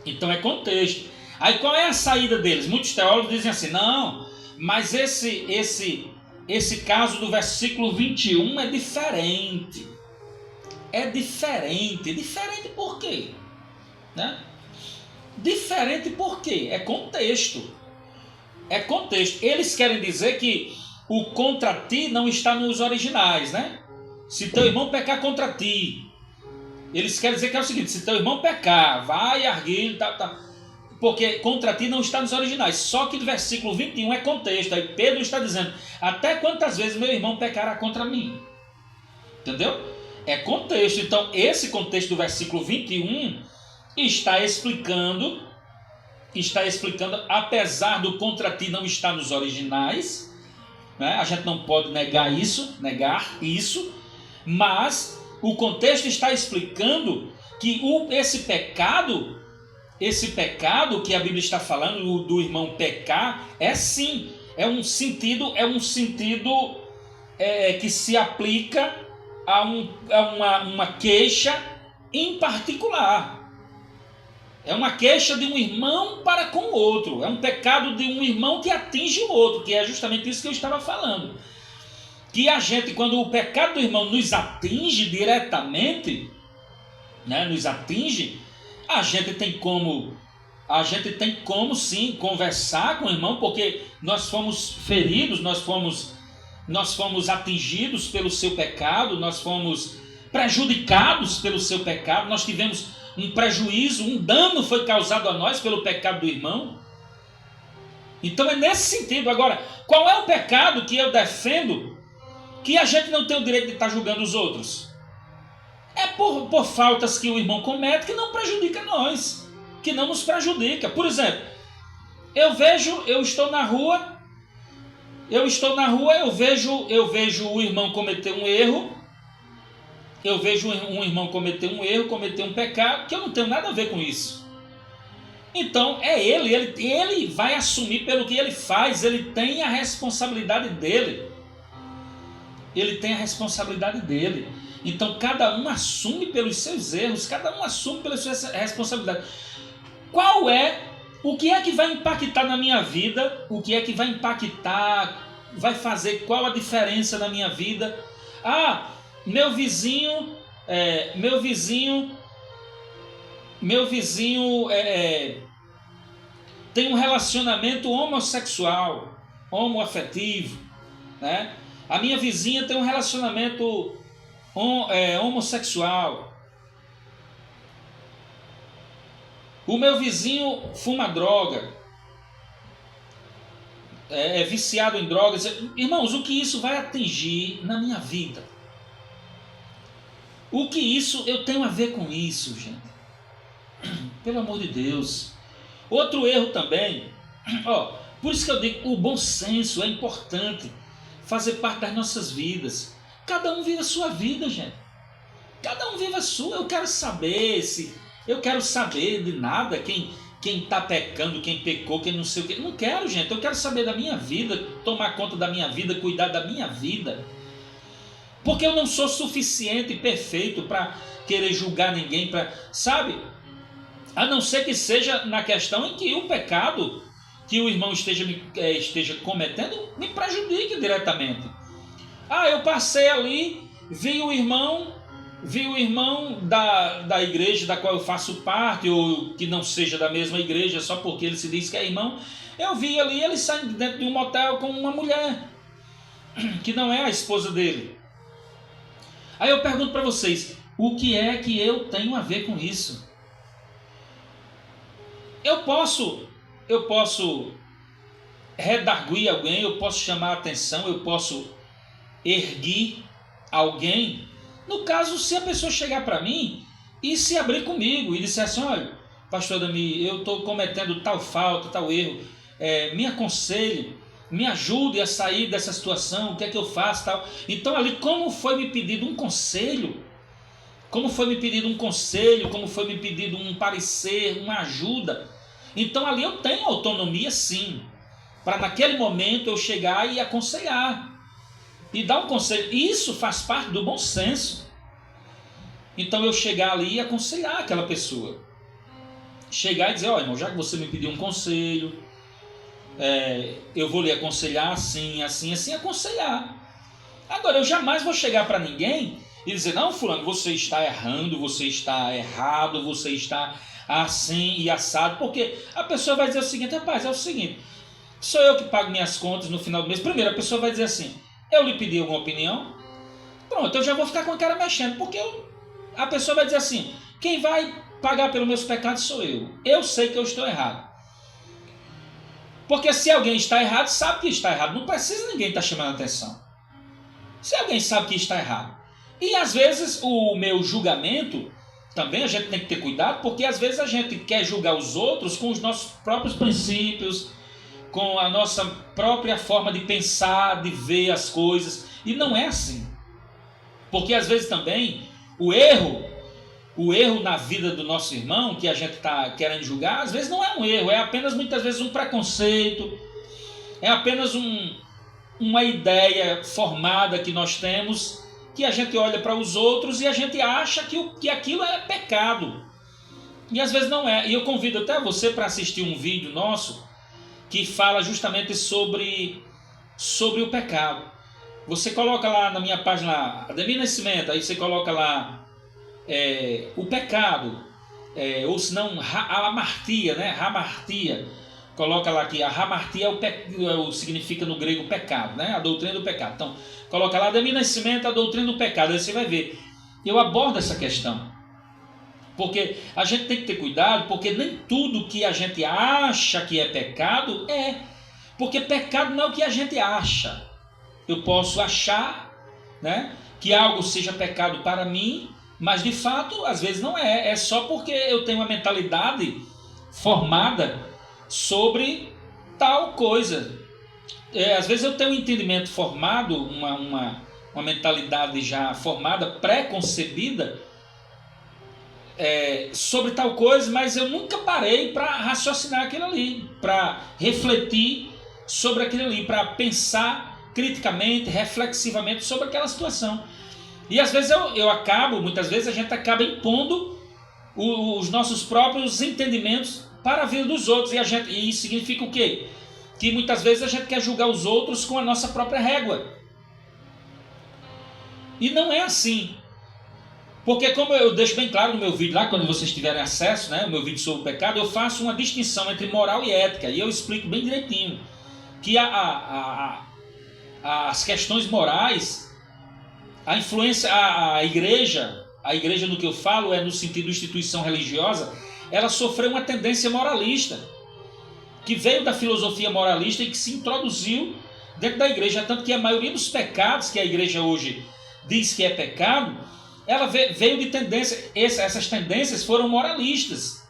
Speaker 1: Então é contexto. Aí qual é a saída deles? Muitos teólogos dizem assim, não, mas esse caso do versículo 21 é diferente. É diferente. Diferente por quê? Né? Diferente por quê? É contexto. É contexto. Eles querem dizer que o contra ti não está nos originais, né? Se teu irmão pecar contra ti, eles querem dizer que é o seguinte: se teu irmão pecar, vai arguir, porque contra ti não está nos originais. Só que no versículo 21 é contexto. Aí Pedro está dizendo: até quantas vezes meu irmão pecará contra mim? Entendeu? É contexto. Então esse contexto do versículo 21 está explicando, apesar do contra ti não estar nos originais, né? A gente não pode negar isso, mas o contexto está explicando que esse pecado que a Bíblia está falando, do irmão pecar, é um sentido que se aplica a uma queixa em particular. É uma queixa de um irmão para com o outro. É um pecado de um irmão que atinge o outro, que é justamente isso que eu estava falando. Que a gente, quando o pecado do irmão nos atinge diretamente, né, a gente tem como sim conversar com o irmão, porque nós fomos feridos, nós fomos atingidos pelo seu pecado, nós fomos prejudicados pelo seu pecado, nós tivemos um prejuízo, um dano foi causado a nós pelo pecado do irmão. Então é nesse sentido. Agora, qual é o pecado que eu defendo que a gente não tem o direito de estar julgando os outros? É por faltas que o irmão comete que não prejudica nós, que não nos prejudica. Por exemplo, eu estou na rua, eu vejo o irmão cometer um erro, cometer um pecado, que eu não tenho nada a ver com isso. Então é ele vai assumir pelo que ele faz, ele tem a responsabilidade dele. Então cada um assume pelos seus erros, cada um assume pelas suas responsabilidades. O que é que vai impactar na minha vida? O que é que vai impactar vai fazer, qual a diferença na minha vida? Ah, meu vizinho tem um relacionamento homossexual, homoafetivo, né? A minha vizinha tem um relacionamento homossexual. O meu vizinho fuma droga, é viciado em drogas. Irmãos, o que isso vai atingir na minha vida? O que isso eu tenho a ver com isso, gente? Pelo amor de Deus. Outro erro também, por isso que eu digo, o bom senso é importante fazer parte das nossas vidas. Cada um vive a sua vida, gente. Cada um vive a sua. Eu quero saber de nada, quem está pecando, quem pecou, quem não sei o que. Não quero, gente. Eu quero saber da minha vida, tomar conta da minha vida, cuidar da minha vida. Porque eu não sou suficiente e perfeito para querer julgar ninguém, sabe? A não ser que seja na questão em que o pecado que o irmão esteja cometendo me prejudique diretamente. Eu passei ali, vi o irmão da igreja da qual eu faço parte, ou que não seja da mesma igreja, só porque ele se diz que é irmão. Eu vi ali ele saindo dentro de um motel com uma mulher que não é a esposa dele. Aí eu pergunto para vocês, o que é que eu tenho a ver com isso? Eu posso redarguir alguém, eu posso chamar a atenção, eu posso erguer alguém. No caso, se a pessoa chegar para mim e se abrir comigo e disser assim, olha, pastor Adami, eu estou cometendo tal falta, tal erro, me aconselhe, me ajude a sair dessa situação, o que é que eu faço, tal. Então ali, como foi me pedido um conselho, como foi me pedido um parecer, uma ajuda, então ali eu tenho autonomia sim, para naquele momento eu chegar e aconselhar, e dar um conselho. Isso faz parte do bom senso. Então eu chegar ali e aconselhar aquela pessoa. Chegar e dizer, irmão, já que você me pediu um conselho, eu vou lhe aconselhar assim, assim, assim, aconselhar. Agora, eu jamais vou chegar para ninguém e dizer, não, fulano, você está errando, você está errado, você está assim e assado, porque a pessoa vai dizer o seguinte, rapaz, é o seguinte, sou eu que pago minhas contas no final do mês. Primeiro, a pessoa vai dizer assim, eu lhe pedi alguma opinião? Pronto, eu já vou ficar com a cara mexendo, porque a pessoa vai dizer assim, quem vai pagar pelos meus pecados sou eu. Eu sei que eu estou errado. Porque se alguém está errado, sabe que está errado. Não precisa ninguém estar chamando atenção. Se alguém sabe que está errado. E às vezes o meu julgamento, também a gente tem que ter cuidado, porque às vezes a gente quer julgar os outros com os nossos próprios princípios, com a nossa própria forma de pensar, de ver as coisas. E não é assim. Porque às vezes também o erro na vida do nosso irmão, que a gente está querendo julgar, às vezes não é um erro, é apenas muitas vezes um preconceito, é apenas uma ideia formada que nós temos, que a gente olha para os outros e a gente acha que aquilo é pecado. E às vezes não é. E eu convido até você para assistir um vídeo nosso que fala justamente sobre o pecado. Você coloca lá na minha página, Ademir Nascimento, aí você coloca lá o pecado, ou se não, a hamartia, né? Hamartia. Coloca lá que a hamartia significa no grego pecado, né? A doutrina do pecado. Então, coloca lá Ademir Nascimento, a doutrina do pecado. Aí você vai ver. Eu abordo essa questão. Porque a gente tem que ter cuidado, porque nem tudo que a gente acha que é pecado é. Porque pecado não é o que a gente acha. Eu posso achar, né, que algo seja pecado para mim, mas de fato, às vezes não é. É só porque eu tenho uma mentalidade formada sobre tal coisa. Às vezes eu tenho um entendimento formado, uma mentalidade já formada, pré-concebida, sobre tal coisa, mas eu nunca parei para raciocinar aquilo ali, para refletir sobre aquilo ali, para pensar criticamente, reflexivamente sobre aquela situação. E às vezes muitas vezes a gente acaba impondo os nossos próprios entendimentos para a vida dos outros. E isso significa o quê? que muitas vezes a gente quer julgar os outros com a nossa própria régua. E não é assim. Porque como eu deixo bem claro no meu vídeo lá, quando vocês tiverem acesso, né, o meu vídeo sobre o pecado, eu faço uma distinção entre moral e ética. E eu explico bem direitinho que as questões morais, a influência, a igreja no que eu falo é no sentido de instituição religiosa, ela sofreu uma tendência moralista, que veio da filosofia moralista e que se introduziu dentro da igreja. Tanto que a maioria dos pecados que a igreja hoje diz que é pecado, ela veio de tendência, essas tendências foram moralistas.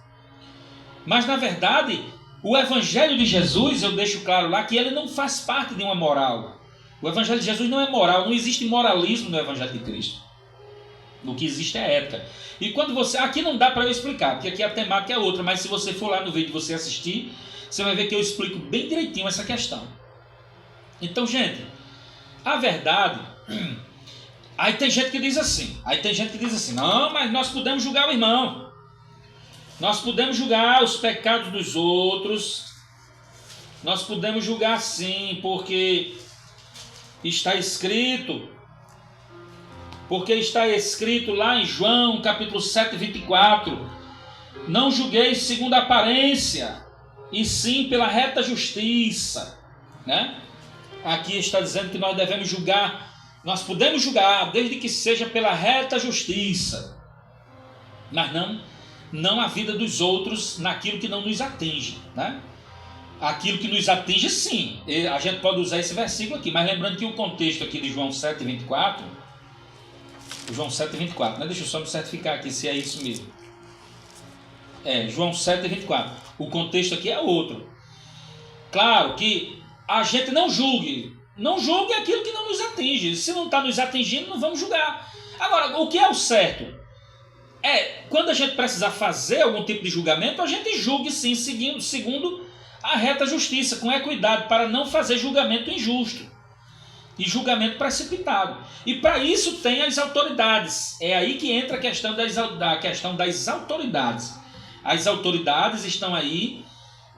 Speaker 1: Mas na verdade, o Evangelho de Jesus, eu deixo claro lá que ele não faz parte de uma moral. O Evangelho de Jesus não é moral, não existe moralismo no Evangelho de Cristo. O que existe é ética. E quando você... Aqui não dá para eu explicar, porque aqui a temática é outra, mas se você for lá no vídeo e você assistir, você vai ver que eu explico bem direitinho essa questão. Então, gente, a verdade... Aí tem gente que diz assim, não, mas nós podemos julgar o irmão. Nós podemos julgar os pecados dos outros. Nós podemos julgar sim, porque está escrito lá em João, capítulo 7, 24. Não julgueis segundo a aparência, e sim pela reta justiça, né? Aqui está dizendo que nós devemos julgar. Nós podemos julgar, desde que seja pela reta justiça, mas não a vida dos outros naquilo que não nos atinge, né? Aquilo que nos atinge, sim. A gente pode usar esse versículo aqui, mas lembrando que o contexto aqui de João 7,24, né? Deixa eu só me certificar aqui se é isso mesmo. João 7,24. O contexto aqui é outro. Claro que a gente não julgue aquilo que não nos atinge. Se não está nos atingindo, não vamos julgar. Agora, o que é o certo? Quando a gente precisar fazer algum tipo de julgamento, a gente julgue sim, segundo a reta justiça, com equidade, para não fazer julgamento injusto e julgamento precipitado. E para isso tem as autoridades. É aí que entra a questão das autoridades. As autoridades estão aí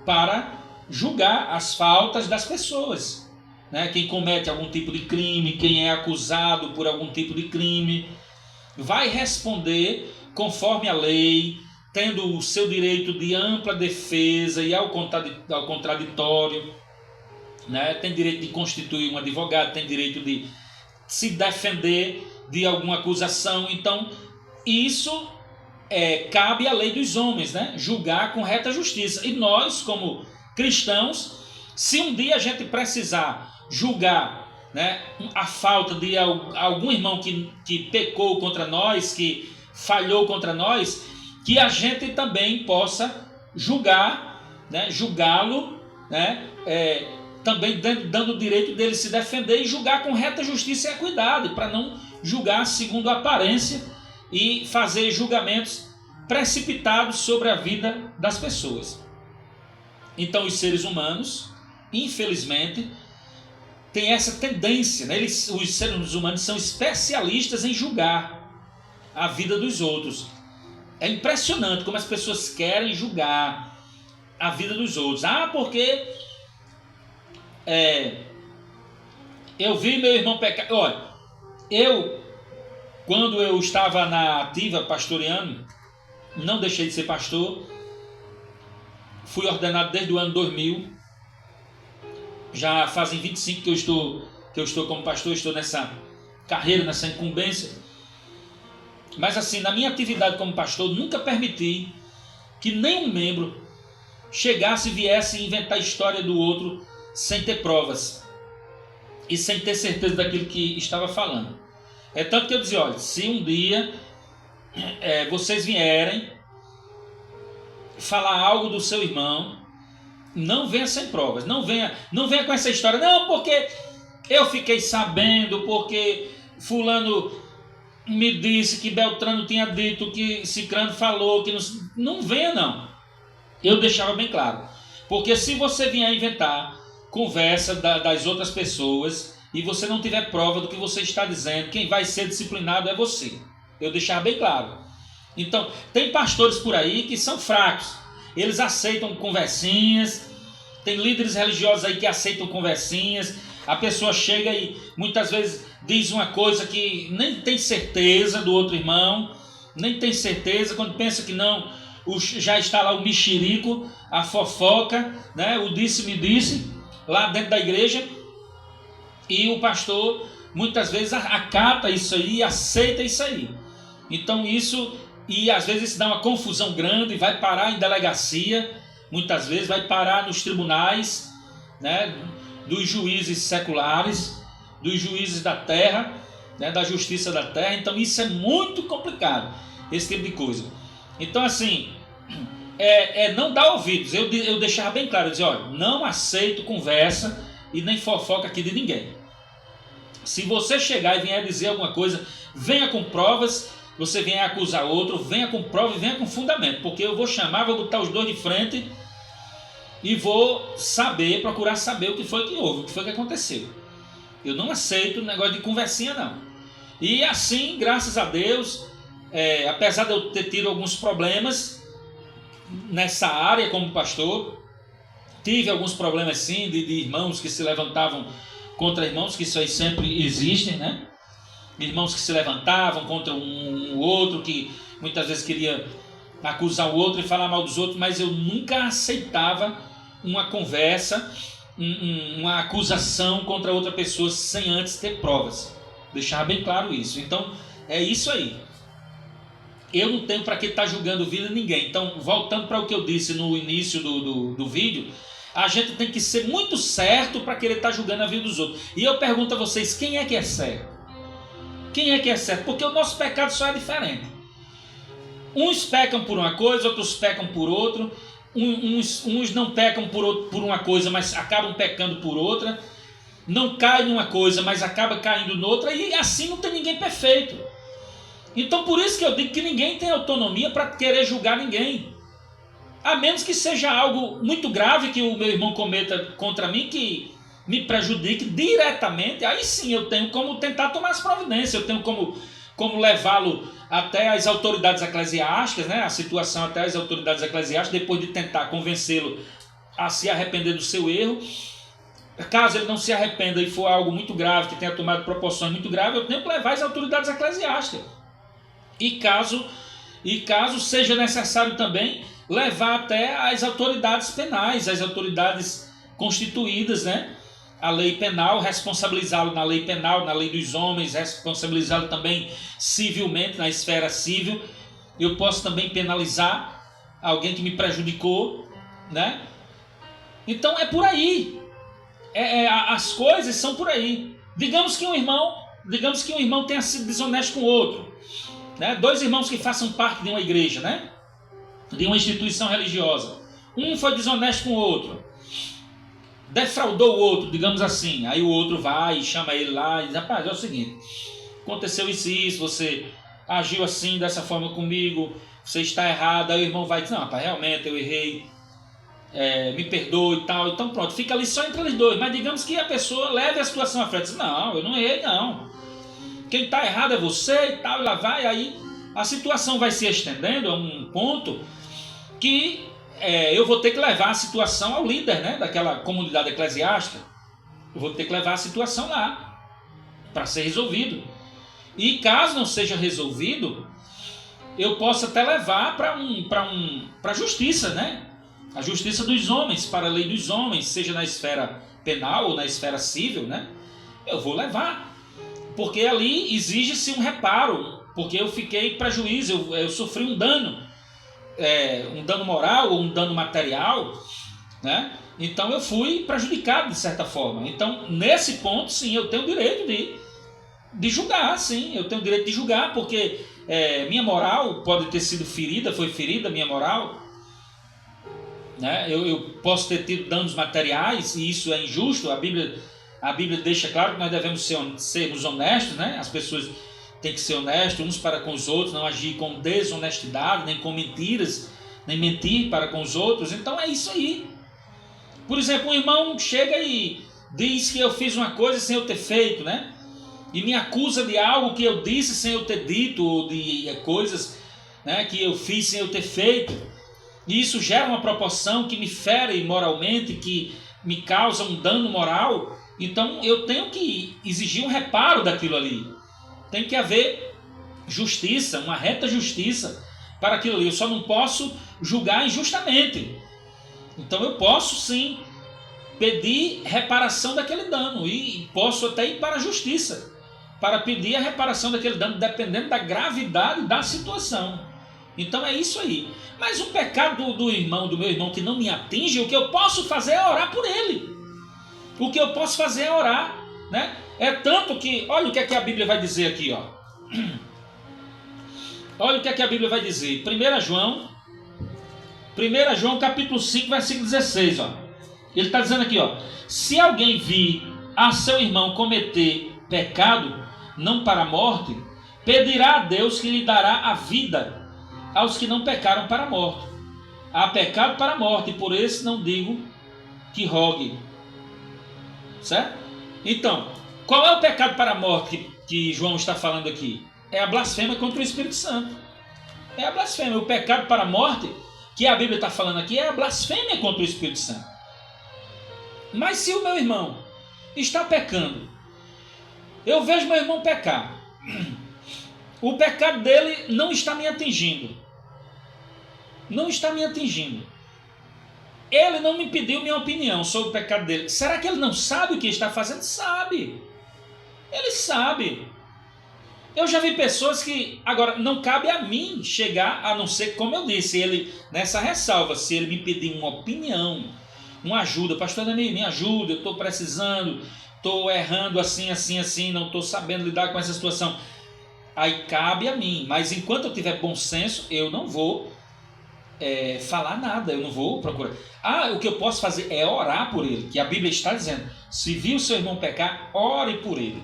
Speaker 1: para julgar as faltas das pessoas, né? Quem comete algum tipo de crime, quem é acusado por algum tipo de crime, vai responder conforme a lei, tendo o seu direito de ampla defesa e ao contraditório, né? Tem direito de constituir um advogado, tem direito de se defender de alguma acusação. Então, isso cabe à lei dos homens, né? Julgar com reta justiça. E nós, como cristãos, se um dia a gente precisar julgar, né, a falta de algum irmão que pecou contra nós, que falhou contra nós, que a gente também possa julgar, né, julgá-lo, né, também dando o direito dele se defender e julgar com reta justiça e equidade, para não julgar segundo a aparência e fazer julgamentos precipitados sobre a vida das pessoas. Então, os seres humanos, infelizmente, têm essa tendência, né? Os seres humanos são especialistas em julgar a vida dos outros. É impressionante como as pessoas querem julgar a vida dos outros. Porque eu vi meu irmão pecar. Olha, quando eu estava na ativa pastoreando, não deixei de ser pastor, fui ordenado desde o ano 2000, já fazem 25 que eu estou como pastor, estou nessa carreira, nessa incumbência. Mas assim, na minha atividade como pastor, nunca permiti que nenhum membro chegasse e viesse inventar a história do outro sem ter provas e sem ter certeza daquilo que estava falando. É tanto que eu dizia, olha, se um dia vocês vierem falar algo do seu irmão, não venha sem provas, não venha com essa história, não, porque eu fiquei sabendo, porque fulano me disse que Beltrano tinha dito, que Cicrano falou, que não venha não. Eu deixava bem claro, porque se você vier inventar conversa das outras pessoas e você não tiver prova do que você está dizendo, quem vai ser disciplinado é você. Eu deixava bem claro. Então, tem pastores por aí que são fracos, eles aceitam conversinhas, Tem líderes religiosos aí que aceitam conversinhas. A pessoa chega e muitas vezes diz uma coisa que nem tem certeza do outro irmão, nem tem certeza, quando pensa que não, já está lá o mexerico, a fofoca, né? O disse-me disse, lá dentro da igreja, e o pastor muitas vezes acata isso aí, aceita isso aí. Então isso, e às vezes isso dá uma confusão grande, vai parar em delegacia, muitas vezes vai parar nos tribunais, né? Dos juízes seculares, dos juízes da terra, né? Da justiça da terra. Então isso é muito complicado, esse tipo de coisa. Então assim, não dá ouvidos. Eu deixava bem claro, eu dizia, olha, não aceito conversa e nem fofoca aqui de ninguém. Se você chegar e vier dizer alguma coisa, venha com provas. Você venha acusar outro, venha com prova e venha com fundamento, porque eu vou chamar, vou botar os dois de frente e vou procurar saber o que foi que houve, o que foi que aconteceu. Eu não aceito o negócio de conversinha, não. E assim, graças a Deus, apesar de eu ter tido alguns problemas nessa área como pastor, tive alguns problemas sim, de irmãos que se levantavam contra irmãos, que isso aí sempre existe, né? Irmãos que se levantavam contra um outro, que muitas vezes queria acusar o outro e falar mal dos outros, mas eu nunca aceitava uma conversa, uma acusação contra outra pessoa sem antes ter provas. Deixar bem claro isso. Então, é isso aí. Eu não tenho para que estar julgando vida de ninguém. Então, voltando para o que eu disse no início do vídeo, a gente tem que ser muito certo para querer estar julgando a vida dos outros. E eu pergunto a vocês, quem é que é certo? Quem é que é certo? Porque o nosso pecado só é diferente. Uns pecam por uma coisa, outros pecam por outro. Uns não pecam por uma coisa, mas acabam pecando por outra. Não cai numa coisa, mas acaba caindo noutra. E assim não tem ninguém perfeito. Então por isso que eu digo que ninguém tem autonomia para querer julgar ninguém. A menos que seja algo muito grave que o meu irmão cometa contra mim, que me prejudique diretamente, aí sim eu tenho como tentar tomar as providências, eu tenho como levá-lo até as autoridades eclesiásticas, né? A situação até as autoridades eclesiásticas, depois de tentar convencê-lo a se arrepender do seu erro. Caso ele não se arrependa e for algo muito grave, que tenha tomado proporções muito graves, eu tenho que levar às autoridades eclesiásticas. E caso seja necessário também, levar até as autoridades penais, as autoridades constituídas, né? A lei penal, responsabilizá-lo na lei penal, na lei dos homens, responsabilizá-lo também civilmente, na esfera civil. Eu posso também penalizar alguém que me prejudicou, né? Então é por aí. As coisas são por aí. Digamos que um irmão tenha sido desonesto com o outro, né? Dois irmãos que façam parte de uma igreja, né? De uma instituição religiosa. Um foi desonesto com o outro, defraudou o outro, digamos assim. Aí o outro vai e chama ele lá e diz, rapaz, é o seguinte, aconteceu isso, você agiu assim, dessa forma comigo, você está errado. Aí o irmão vai dizer, não, rapaz, realmente eu errei, me perdoe e tal. Então pronto, fica ali só entre eles dois. Mas digamos que a pessoa leve a situação à frente, diz, não, eu não errei não, quem está errado é você e tal, e lá vai. Aí a situação vai se estendendo a um ponto que eu vou ter que levar a situação ao líder, né, daquela comunidade eclesiástica. Eu vou ter que levar a situação lá para ser resolvido. E caso não seja resolvido, eu posso até levar para a justiça, né? A justiça dos homens, para a lei dos homens, seja na esfera penal ou na esfera civil, né? Eu vou levar, porque ali exige-se um reparo, porque eu fiquei prejuízo, eu sofri um dano moral ou um dano material, né? Então eu fui prejudicado de certa forma. Então nesse ponto sim, eu tenho o direito de julgar, sim, eu tenho o direito de julgar, porque minha moral pode ter sido ferida, foi ferida minha moral, né? Eu posso ter tido danos materiais e isso é injusto. A Bíblia deixa claro que nós devemos sermos honestos, né? As pessoas tem que ser honesto uns para com os outros, não agir com desonestidade, nem com mentiras, nem mentir para com os outros. Então é isso aí. Por exemplo, um irmão chega e diz que eu fiz uma coisa sem eu ter feito, né? E me acusa de algo que eu disse sem eu ter dito, ou de coisas, né, que eu fiz sem eu ter feito. e isso gera uma proporção que me fere moralmente, que me causa um dano moral, então eu tenho que exigir um reparo daquilo ali. Tem que haver justiça, uma reta justiça para aquilo ali. Eu só não posso julgar injustamente. Então eu posso sim pedir reparação daquele dano e posso até ir para a justiça para pedir a reparação daquele dano, dependendo da gravidade da situação. Então é isso aí. Mas o pecado do meu irmão que não me atinge, o que eu posso fazer é orar por ele. O que eu posso fazer é orar, né? É tanto que, olha o que é que a Bíblia vai dizer aqui, ó. Olha o que é que a Bíblia vai dizer. 1 João capítulo 5, versículo 16, ó. Ele está dizendo aqui, ó: se alguém vir a seu irmão cometer pecado, não para a morte, pedirá a Deus que lhe dará a vida aos que não pecaram para a morte. Há pecado para a morte, e por esse não digo que rogue. Certo? Então, qual é o pecado para a morte que João está falando aqui? É a blasfêmia contra o Espírito Santo. É a blasfêmia. O pecado para a morte que a Bíblia está falando aqui é a blasfêmia contra o Espírito Santo. Mas se o meu irmão está pecando, eu vejo meu irmão pecar, o pecado dele não está me atingindo. Não está me atingindo. Ele não me pediu minha opinião sobre o pecado dele. Será que ele não sabe o que está fazendo? Sabe. Ele sabe. Eu já vi pessoas que, agora, não cabe a mim chegar, a não ser, como eu disse, ele, nessa ressalva, se ele me pedir uma opinião, uma ajuda, pastor Dani, me ajuda, eu estou precisando, estou errando assim, assim, assim, não estou sabendo lidar com essa situação. Aí cabe a mim, mas enquanto eu tiver bom senso, eu não vou falar nada, eu não vou procurar. O que eu posso fazer é orar por ele, que a Bíblia está dizendo: se viu o seu irmão pecar, ore por ele.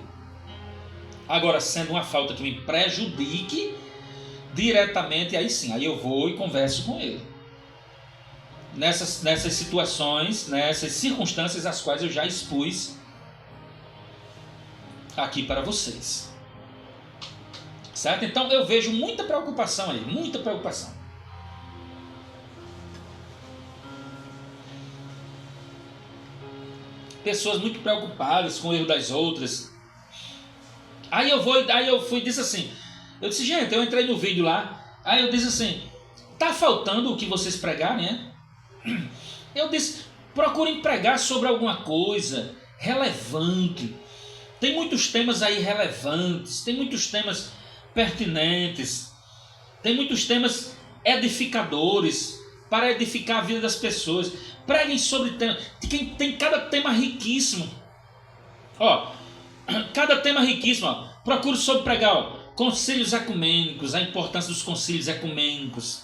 Speaker 1: Agora, sendo uma falta que me prejudique diretamente, aí sim, aí eu vou e converso com ele. Nessas situações, nessas circunstâncias as quais eu já expus aqui para vocês. Certo? Então eu vejo muita preocupação aí, muita preocupação. Pessoas muito preocupadas com o erro das outras. Aí eu fui e disse assim, eu disse, gente, eu entrei no vídeo lá, aí eu disse assim, tá faltando o que vocês pregarem, né? Eu disse, procurem pregar sobre alguma coisa relevante. Tem muitos temas aí relevantes, tem muitos temas pertinentes, tem muitos temas edificadores para edificar a vida das pessoas. Preguem sobre temas, tem cada tema riquíssimo. Cada tema riquíssimo. Procure sobre pregar, concílios ecumênicos, a importância dos concílios ecumênicos.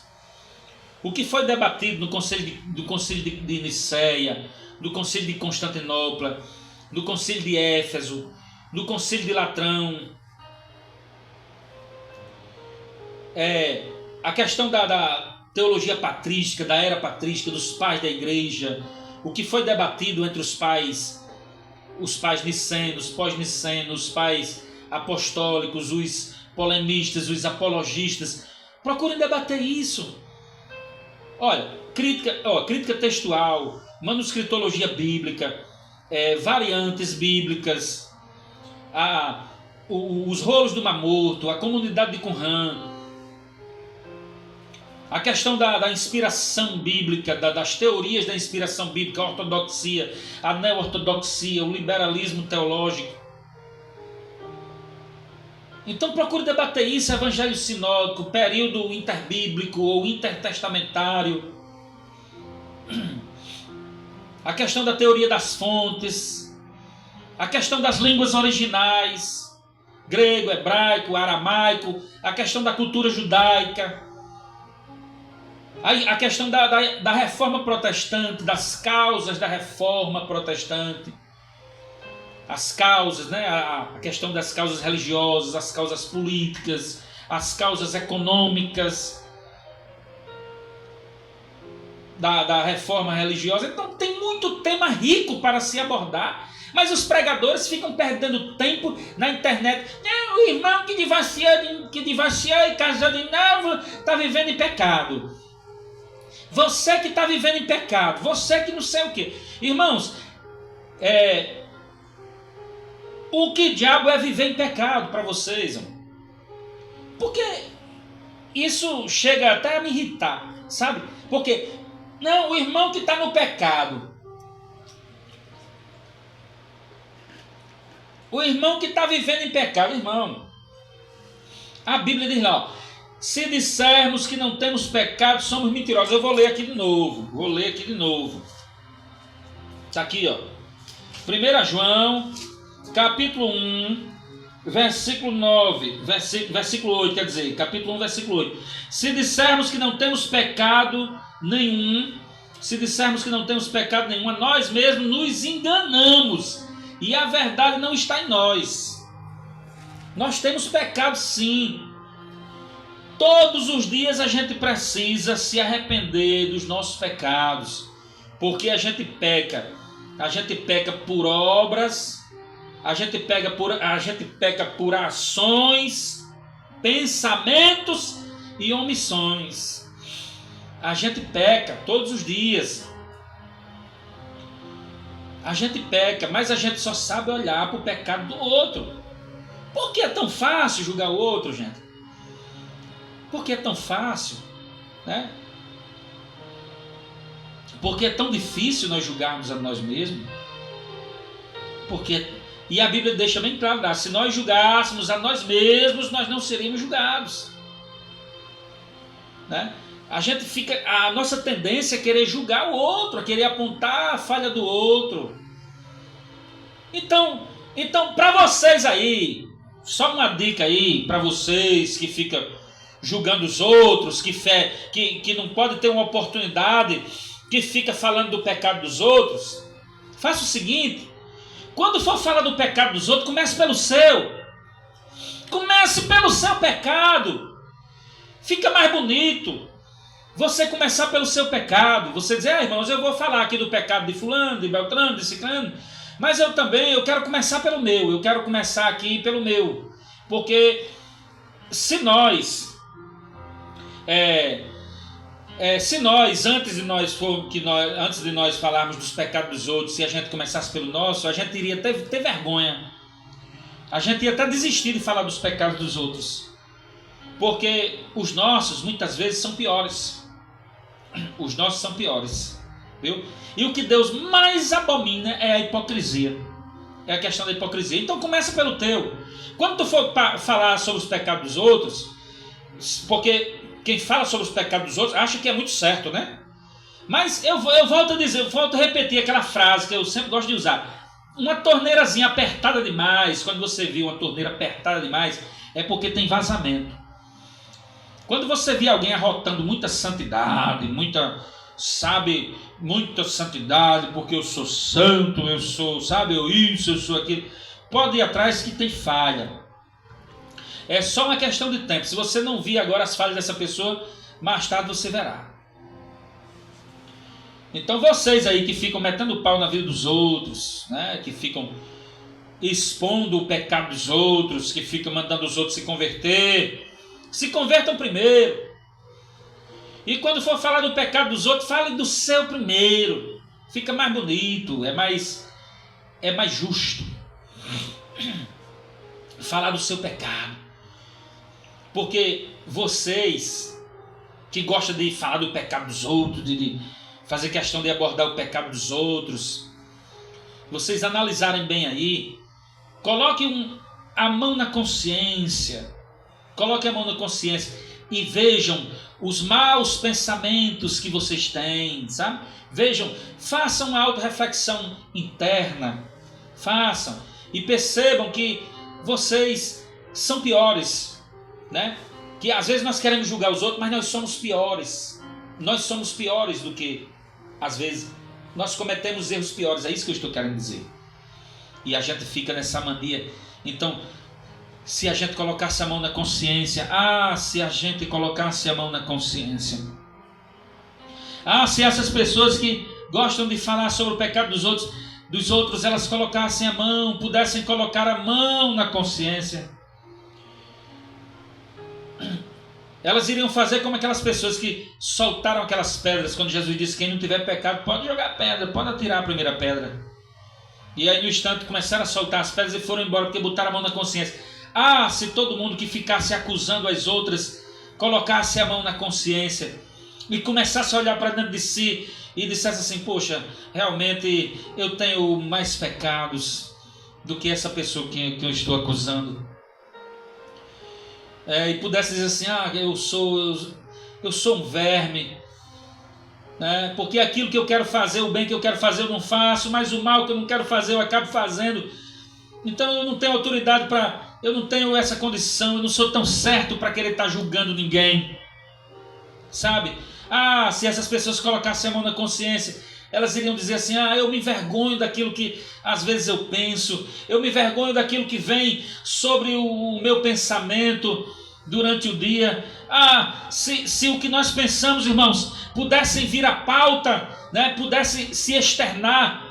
Speaker 1: O que foi debatido no do concílio de Niceia, do concílio de Constantinopla, do concílio de Éfeso, do concílio de Latrão. A questão da teologia patrística, da era patrística, dos pais da igreja, o que foi debatido entre os pais nicenos, pós-nicenos, os pais apostólicos, os polemistas, os apologistas. Procurem debater isso. Olha, crítica textual, manuscritologia bíblica, variantes bíblicas, os rolos do Mar Morto, a comunidade de Qumran, a questão da inspiração bíblica, das teorias da inspiração bíblica, a ortodoxia, a neo-ortodoxia, o liberalismo teológico. Então procure debater isso, evangelho sinódico, período interbíblico ou intertestamentário. A questão da teoria das fontes, a questão das línguas originais, grego, hebraico, aramaico, a questão da cultura judaica, a questão da reforma protestante, das causas da reforma protestante, as causas, né? A questão das causas religiosas, as causas políticas, as causas econômicas da reforma religiosa. Então tem muito tema rico para se abordar, mas os pregadores ficam perdendo tempo na internet. O irmão que divorciou e casou de novo está vivendo em pecado. Você que está vivendo em pecado, você que não sei o quê. Irmãos, o que diabo é viver em pecado para vocês? Irmão? Porque isso chega até a me irritar, sabe? Porque, não, o irmão que está no pecado, o irmão que está vivendo em pecado, irmão, a Bíblia diz lá, ó, se dissermos que não temos pecado, somos mentirosos. Eu vou ler aqui de novo. Está aqui, ó. 1 João, capítulo 1, versículo 9, versículo 8, quer dizer, capítulo 1, versículo 8. Se dissermos que não temos pecado nenhum, nós mesmos nos enganamos e a verdade não está em nós. Nós temos pecado sim. Todos os dias a gente precisa se arrepender dos nossos pecados, porque a gente peca por obras, a gente peca por ações, pensamentos e omissões. A gente peca todos os dias. A gente peca, mas a gente só sabe olhar para o pecado do outro. Por que é tão fácil julgar o outro, gente? Por que é tão fácil, né? Porque é tão difícil nós julgarmos a nós mesmos. E a Bíblia deixa bem claro, se nós julgássemos a nós mesmos, nós não seríamos julgados, né? A nossa tendência é querer julgar o outro, a querer apontar a falha do outro. Então para vocês aí, só uma dica aí para vocês que ficam julgando os outros, que não pode ter uma oportunidade, que fica falando do pecado dos outros. Faça o seguinte: quando for falar do pecado dos outros, comece pelo seu. Comece pelo seu pecado. Fica mais bonito você começar pelo seu pecado. Você dizer, irmãos, eu vou falar aqui do pecado de fulano, de beltrano, de ciclano, mas eu quero começar pelo meu. Eu quero começar aqui pelo meu. Porque se nós antes de nós falarmos dos pecados dos outros, se a gente começasse pelo nosso, a gente iria ter vergonha. A gente ia até desistir de falar dos pecados dos outros. Porque os nossos, muitas vezes, são piores. Os nossos são piores. Viu? E o que Deus mais abomina é a hipocrisia. É a questão da hipocrisia. Então começa pelo teu. Quando tu for falar sobre os pecados dos outros, porque quem fala sobre os pecados dos outros acha que é muito certo, né? Mas eu volto a repetir aquela frase que eu sempre gosto de usar. Uma torneirazinha apertada demais, quando você viu uma torneira apertada demais, é porque tem vazamento. Quando você vê alguém arrotando muita santidade, muita santidade, porque eu sou santo, eu sou aquilo, pode ir atrás que tem falha. É só uma questão de tempo. Se você não vir agora as falhas dessa pessoa, mais tarde você verá. Então vocês aí que ficam metendo pau na vida dos outros, né, que ficam expondo o pecado dos outros, que ficam mandando os outros se converter, se convertam primeiro. E quando for falar do pecado dos outros, fale do seu primeiro. Fica mais bonito, é mais justo falar do seu pecado. Porque vocês que gostam de falar do pecado dos outros, de fazer questão de abordar o pecado dos outros, vocês analisarem bem aí, coloquem a mão na consciência, e vejam os maus pensamentos que vocês têm, sabe? Vejam, façam uma autorreflexão interna, façam, e percebam que vocês são piores, né? Que às vezes nós queremos julgar os outros, mas nós somos piores. Nós somos piores do que, às vezes, nós cometemos erros piores. É isso que eu estou querendo dizer. E a gente fica nessa mania. Então, se a gente colocasse a mão na consciência, se a gente colocasse a mão na consciência. Se essas pessoas que gostam de falar sobre o pecado dos outros, elas colocassem a mão, pudessem colocar a mão na consciência. Elas iriam fazer como aquelas pessoas que soltaram aquelas pedras, quando Jesus disse: quem não tiver pecado pode jogar pedra, pode atirar a primeira pedra. E aí no instante começaram a soltar as pedras e foram embora, porque botaram a mão na consciência. Ah, se todo mundo que ficasse acusando as outras colocasse a mão na consciência e começasse a olhar para dentro de si e dissesse assim: poxa, realmente eu tenho mais pecados do que essa pessoa que eu estou acusando. E pudesse dizer assim: ah, eu sou um verme, né? Porque aquilo que eu quero fazer, o bem que eu quero fazer eu não faço, mas o mal que eu não quero fazer eu acabo fazendo. Então eu não tenho autoridade para, eu não tenho essa condição, eu não sou tão certo para querer estar julgando ninguém, sabe? Ah, se essas pessoas colocassem a mão na consciência, elas iriam dizer assim: ah, eu me envergonho daquilo que às vezes eu penso, eu me envergonho daquilo que vem sobre o meu pensamento durante o dia. Ah, se o que nós pensamos, irmãos, pudessem vir à pauta, né, pudesse se externar,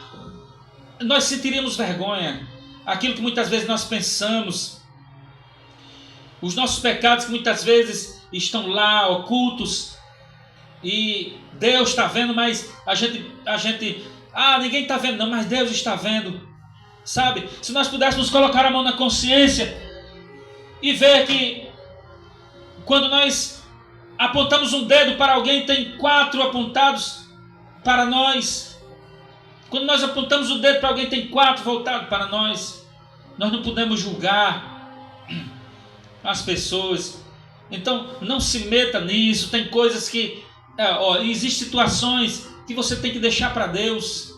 Speaker 1: nós sentiríamos vergonha. Aquilo que muitas vezes nós pensamos, os nossos pecados que muitas vezes estão lá ocultos, e Deus está vendo, mas a gente, ninguém está vendo não, mas Deus está vendo, sabe? Se nós pudéssemos colocar a mão na consciência e ver que quando nós apontamos um dedo para alguém, tem 4 apontados para nós. Quando nós apontamos o dedo para alguém, tem 4 voltados para nós. Nós não podemos julgar as pessoas. Então não se meta nisso. Tem coisas que existem situações que você tem que deixar para Deus.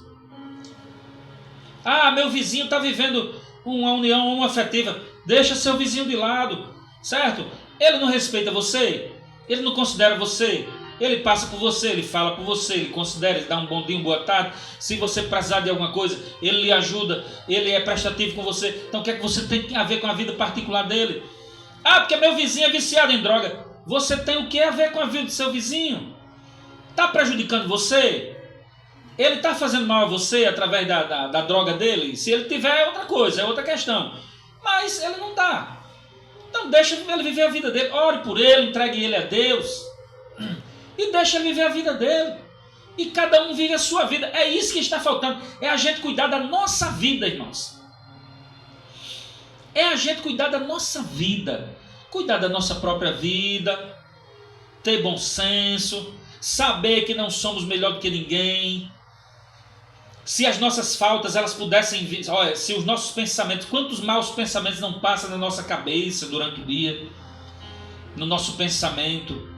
Speaker 1: Ah, meu vizinho está vivendo uma união homoafetiva. Deixa seu vizinho de lado, certo? Ele não respeita você, ele não considera você, ele passa por você, ele fala por você, ele considera, ele dá um bom dia, uma boa tarde. Se você precisar de alguma coisa, ele lhe ajuda, ele é prestativo com você. Então o que é que você tem a ver com a vida particular dele? Ah, porque meu vizinho é viciado em droga. Você tem o que a ver com a vida do seu vizinho? Está prejudicando você? Ele está fazendo mal a você através da droga dele? Se ele tiver, é outra coisa, é outra questão. Mas ele não está. Então deixa ele viver a vida dele. Ore por ele, entregue ele a Deus. E deixa ele viver a vida dele. E cada um vive a sua vida. É isso que está faltando. É a gente cuidar da nossa vida, irmãos. É a gente cuidar da nossa vida. Cuidar da nossa própria vida. Ter bom senso. Saber que não somos melhor do que ninguém. Se as nossas faltas, elas pudessem vir, olha, se os nossos pensamentos, quantos maus pensamentos não passam na nossa cabeça durante o dia, no nosso pensamento.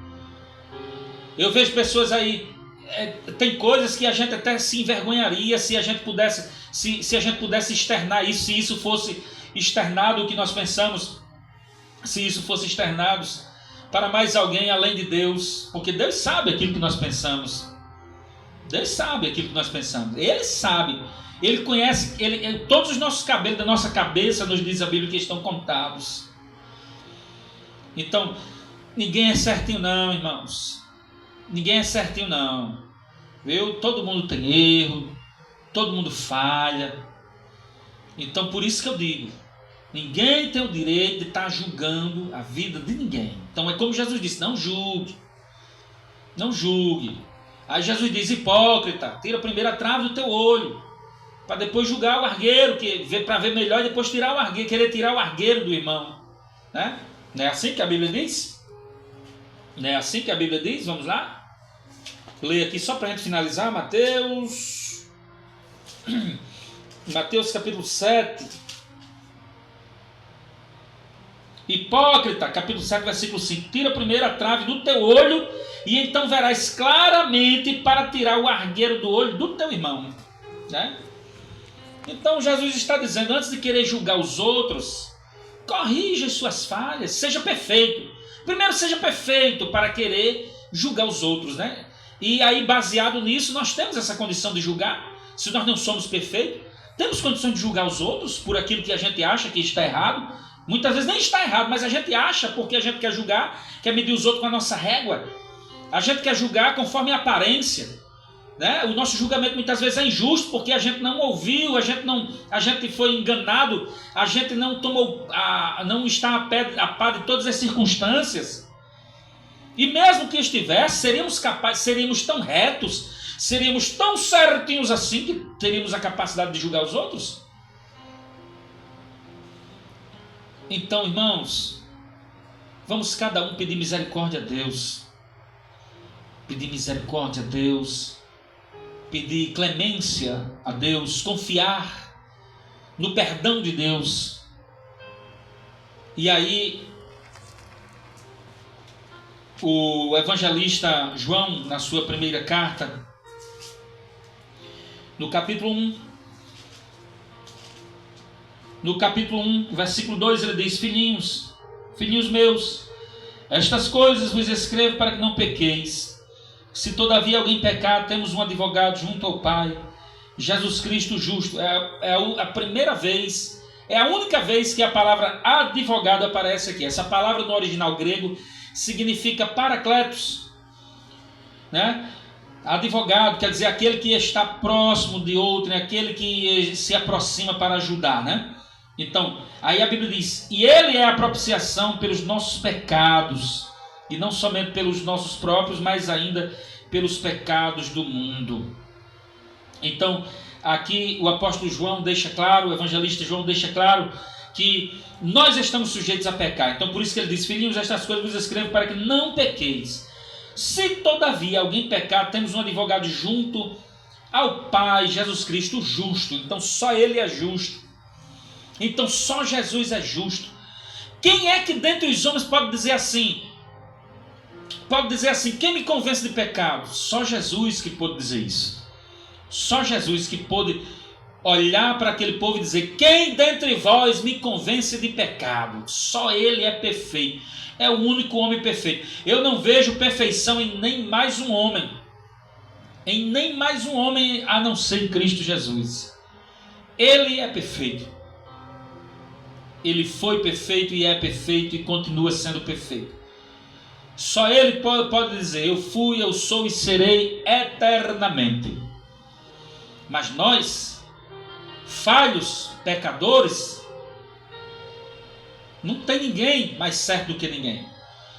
Speaker 1: Eu vejo pessoas aí, tem coisas que a gente até se envergonharia se a gente pudesse, se a gente pudesse externar isso, se isso fosse externado o que nós pensamos, se isso fosse externado para mais alguém além de Deus, porque Deus sabe aquilo que nós pensamos. Deus sabe aquilo que nós pensamos. Ele sabe. Ele conhece. Todos os nossos cabelos da nossa cabeça, nos diz a Bíblia, que estão contados. Então, ninguém é certinho não, irmãos. Ninguém é certinho não. Viu? Todo mundo tem erro. Todo mundo falha. Então, por isso que eu digo, ninguém tem o direito de estar julgando a vida de ninguém. Então, é como Jesus disse: não julgue. Não julgue. Aí Jesus diz: hipócrita, tira primeiro a trave do teu olho, para depois julgar o argueiro, para ver melhor, e depois tirar o argueiro, querer tirar o argueiro do irmão, né? Não é assim que a Bíblia diz? Não é assim que a Bíblia diz? Vamos lá? Leia aqui só para a gente finalizar, Mateus capítulo 7. Hipócrita, capítulo 7, versículo 5. Tira primeiro a trave do teu olho, e então verás claramente para tirar o argueiro do olho do teu irmão, né? Então Jesus está dizendo: antes de querer julgar os outros, corrija as suas falhas, seja perfeito. Primeiro seja perfeito para querer julgar os outros, né? E aí, baseado nisso, nós temos essa condição de julgar. Se nós não somos perfeitos, temos condição de julgar os outros por aquilo que a gente acha que está errado. Muitas vezes nem está errado, mas a gente acha, porque a gente quer julgar, quer medir os outros com a nossa régua. A gente quer julgar conforme a aparência, né? O nosso julgamento muitas vezes é injusto, porque a gente não ouviu, a gente foi enganado, a gente não tomou, não está a par de todas as circunstâncias. E mesmo que estivesse, seríamos capazes, seríamos tão retos, seríamos tão certinhos assim que teríamos a capacidade de julgar os outros? Então, irmãos, vamos cada um pedir misericórdia a Deus. Pedir misericórdia a Deus. Pedir clemência a Deus. Confiar no perdão de Deus. E aí, o evangelista João, na sua primeira carta, no capítulo 1, versículo 2, ele diz: filhinhos meus, estas coisas vos escrevo para que não pequeis. Se todavia alguém pecar, temos um advogado junto ao Pai, Jesus Cristo justo. É a primeira vez, é a única vez que a palavra advogado aparece aqui. Essa palavra no original grego significa paracletos, né? Advogado quer dizer aquele que está próximo de outro, aquele que se aproxima para ajudar, né? Então, aí a Bíblia diz: e ele é a propiciação pelos nossos pecados, e não somente pelos nossos próprios, mas ainda pelos pecados do mundo. Então, aqui o apóstolo João deixa claro, o evangelista João deixa claro que nós estamos sujeitos a pecar. Então, por isso que ele diz: filhinhos, estas coisas vos escrevo para que não pequeis. Se todavia alguém pecar, temos um advogado junto ao Pai, Jesus Cristo justo. Então, só ele é justo. Então só Jesus é justo. Quem é que dentre os homens pode dizer assim? Quem me convence de pecado? Só Jesus que pôde dizer isso. Só Jesus que pôde olhar para aquele povo e dizer: quem dentre vós me convence de pecado? Só ele é perfeito. É o único homem perfeito. Eu não vejo perfeição em nem mais um homem. Em nem mais um homem a não ser em Cristo Jesus. Ele é perfeito. Ele foi perfeito e é perfeito e continua sendo perfeito. Só ele pode dizer: eu fui, eu sou e serei eternamente. Mas nós, falhos, pecadores, não tem ninguém mais certo do que ninguém.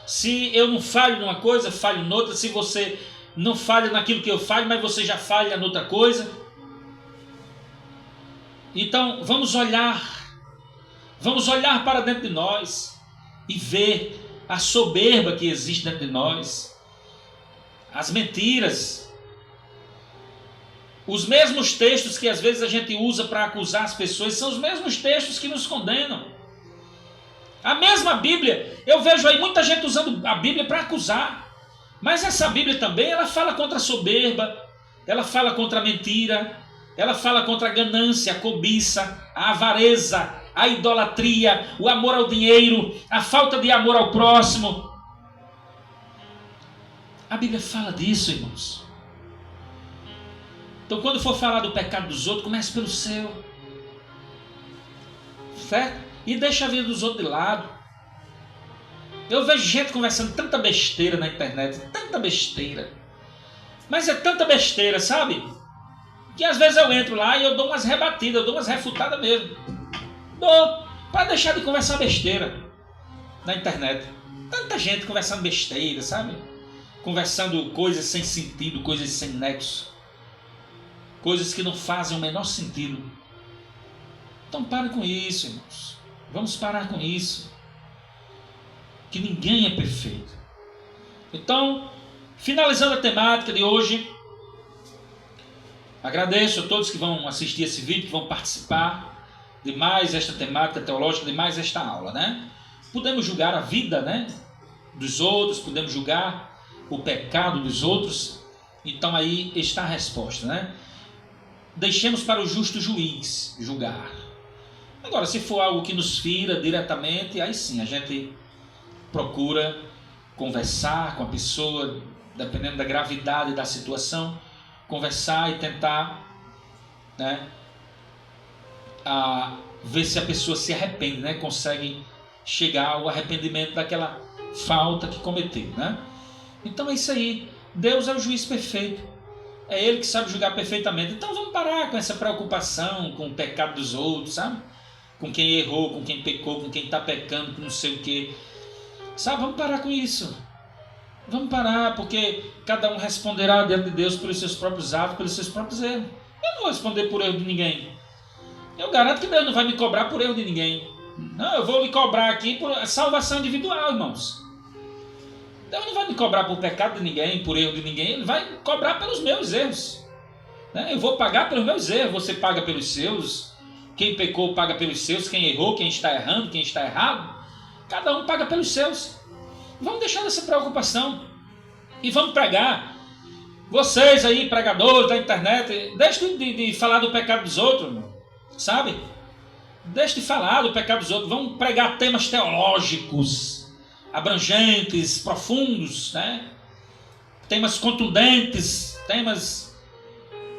Speaker 1: Se eu não falho numa coisa, falho noutra. Se você não falha naquilo que eu falho, mas você já falha noutra coisa. Então vamos olhar para dentro de nós e ver a soberba que existe dentro de nós, as mentiras, os mesmos textos que às vezes a gente usa para acusar as pessoas, são os mesmos textos que nos condenam. A mesma Bíblia, eu vejo aí muita gente usando a Bíblia para acusar, mas essa Bíblia também, ela fala contra a soberba, ela fala contra a mentira, ela fala contra a ganância, a cobiça, a avareza, a idolatria, o amor ao dinheiro, a falta de amor ao próximo. A Bíblia fala disso, irmãos. Então, quando for falar do pecado dos outros, comece pelo seu. Certo? E deixa a vida dos outros de lado. Eu vejo gente conversando tanta besteira na internet, tanta besteira. Mas é tanta besteira, sabe? Que às vezes eu entro lá e eu dou umas rebatidas, eu dou umas refutadas mesmo. Para deixar de conversar besteira na internet. Tanta gente conversando besteira, sabe? Conversando coisas sem sentido, coisas sem nexo, coisas que não fazem o menor sentido. Então pare com isso, irmãos. Vamos parar com isso. Que ninguém é perfeito. Então, finalizando a temática de hoje, agradeço a todos que vão assistir esse vídeo, que vão participar de mais esta temática teológica, de mais esta aula, né? Podemos julgar a vida, né, dos outros, podemos julgar o pecado dos outros. Então aí está a resposta, né? Deixemos para o justo juiz julgar. Agora, se for algo que nos fira diretamente, aí sim a gente procura conversar com a pessoa, dependendo da gravidade da situação, conversar e tentar, né, a ver se a pessoa se arrepende, né? Consegue chegar ao arrependimento daquela falta que cometeu, né? Então é isso aí. Deus é o juiz perfeito. É Ele que sabe julgar perfeitamente. Então vamos parar com essa preocupação com o pecado dos outros, sabe? Com quem errou, com quem pecou, com quem está pecando, com não sei o quê. Sabe? Vamos parar com isso. Vamos parar, porque cada um responderá diante de Deus pelos seus próprios atos, pelos seus próprios erros. Eu não vou responder por erro de ninguém. Eu garanto que Deus não vai me cobrar por erro de ninguém. Não, eu vou lhe cobrar aqui por salvação individual, irmãos. Deus não vai me cobrar por pecado de ninguém, por erro de ninguém. Ele vai cobrar pelos meus erros. Eu vou pagar pelos meus erros, você paga pelos seus. Quem pecou paga pelos seus, quem errou, quem está errando, quem está errado. Cada um paga pelos seus. Vamos deixar dessa preocupação e vamos pregar. Vocês aí, pregadores da internet, deixem de falar do pecado dos outros, irmão. Sabe? Deixe de falar do pecado dos outros. Vamos pregar temas teológicos, abrangentes, profundos, né? Temas contundentes, temas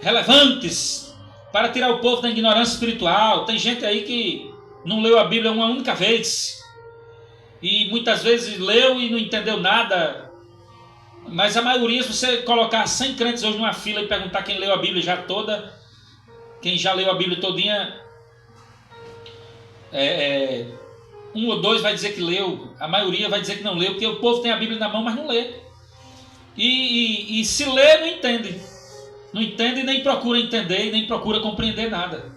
Speaker 1: relevantes, para tirar o povo da ignorância espiritual. Tem gente aí que não leu a Bíblia uma única vez, e muitas vezes leu e não entendeu nada. Mas a maioria, se você colocar 100 crentes hoje numa fila e perguntar quem leu a Bíblia já toda, quem já leu a Bíblia todinha, um ou dois vai dizer que leu, a maioria vai dizer que não leu, porque o povo tem a Bíblia na mão, mas não lê. E se lê, não entende. Não entende e nem procura entender, e nem procura compreender nada.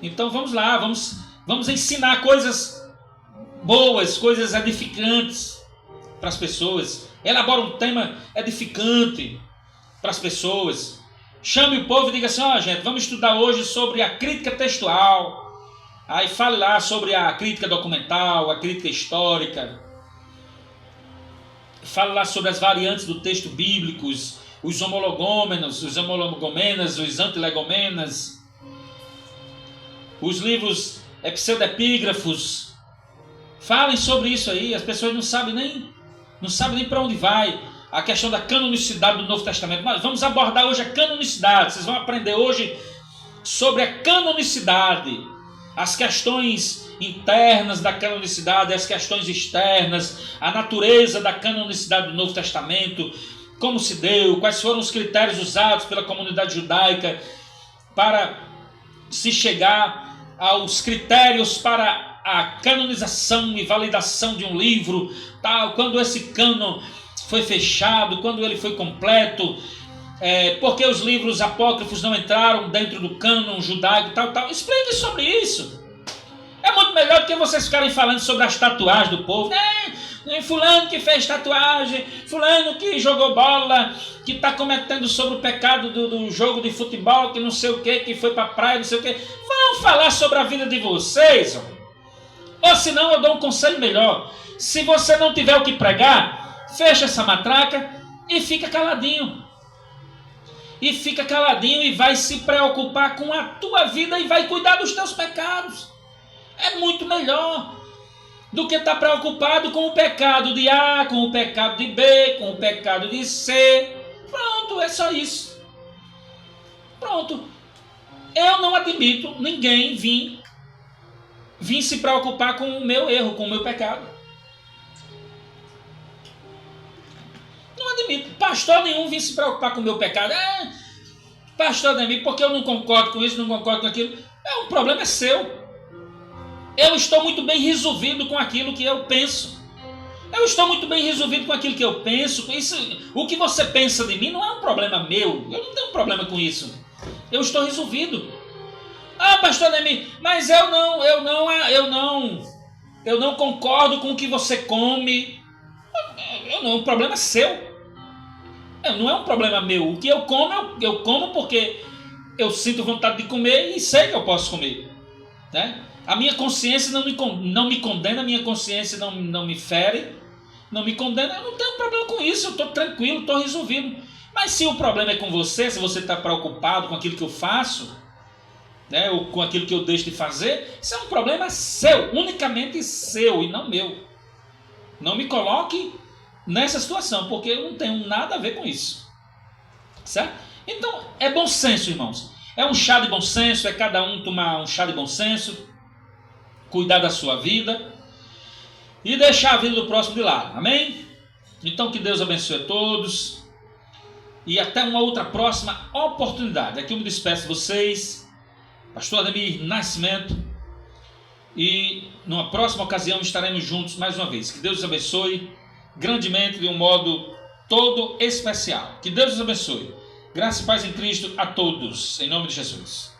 Speaker 1: Então vamos lá, vamos ensinar coisas boas, coisas edificantes para as pessoas. Elabora um tema edificante para as pessoas. Chame o povo e diga assim: gente, vamos estudar hoje sobre a crítica textual. Aí fale lá sobre a crítica documental, a crítica histórica. Fale lá sobre as variantes do texto bíblicos, os homologômenos, os homologomenas, os antilegomenas, os livros pseudepígrafos. Falem sobre isso aí. As pessoas não sabem nem para onde vai. A questão da canonicidade do Novo Testamento. Mas vamos abordar hoje a canonicidade. Vocês vão aprender hoje sobre a canonicidade, as questões internas da canonicidade, as questões externas, a natureza da canonicidade do Novo Testamento, como se deu, quais foram os critérios usados pela comunidade judaica para se chegar aos critérios para a canonização e validação de um livro, tal, quando esse cânon foi fechado, quando ele foi completo, porque os livros apócrifos não entraram dentro do cânon judaico, tal. Explique sobre isso. É muito melhor do que vocês ficarem falando sobre as tatuagens do povo. Fulano que fez tatuagem, fulano que jogou bola, que está cometendo sobre o pecado do jogo de futebol, que não sei o que foi para a praia, não sei o que. Vamos falar sobre a vida de vocês. Ou senão eu dou um conselho melhor. Se você não tiver o que pregar, fecha essa matraca e fica caladinho. E fica caladinho e vai se preocupar com a tua vida e vai cuidar dos teus pecados. É muito melhor do que estar preocupado com o pecado de A, com o pecado de B, com o pecado de C. Pronto, é só isso. Pronto. Eu não admito ninguém vir se preocupar com o meu erro, com o meu pecado. Não admito. Pastor nenhum vir se preocupar com o meu pecado. Pastor nenhum, porque eu não concordo com isso, não concordo com aquilo. O problema é seu. Eu estou muito bem resolvido com aquilo que eu penso. Eu estou muito bem resolvido com aquilo que eu penso. O que você pensa de mim não é um problema meu. Eu não tenho problema com isso. Eu estou resolvido. Pastor Nemi, mas eu não concordo com o que você come. O problema é seu. Não é um problema meu. O que eu como porque eu sinto vontade de comer e sei que eu posso comer, né? A minha consciência não me condena, a minha consciência não me fere, não me condena. Eu não tenho problema com isso, eu estou tranquilo, estou resolvido. Mas se o problema é com você, se você está preocupado com aquilo que eu faço, né, ou com aquilo que eu deixo de fazer, isso é um problema seu, unicamente seu e não meu. Não me coloque nessa situação, porque eu não tenho nada a ver com isso. Certo? Então, é bom senso, irmãos. É um chá de bom senso, é cada um tomar um chá de bom senso, cuidar da sua vida e deixar a vida do próximo de lado. Amém? Então, que Deus abençoe a todos e até uma outra próxima oportunidade. Aqui eu me despeço de vocês, Pastor Ademir Nascimento, e numa próxima ocasião estaremos juntos mais uma vez. Que Deus os abençoe grandemente, de um modo todo especial. Que Deus os abençoe. Graça e paz em Cristo a todos, em nome de Jesus.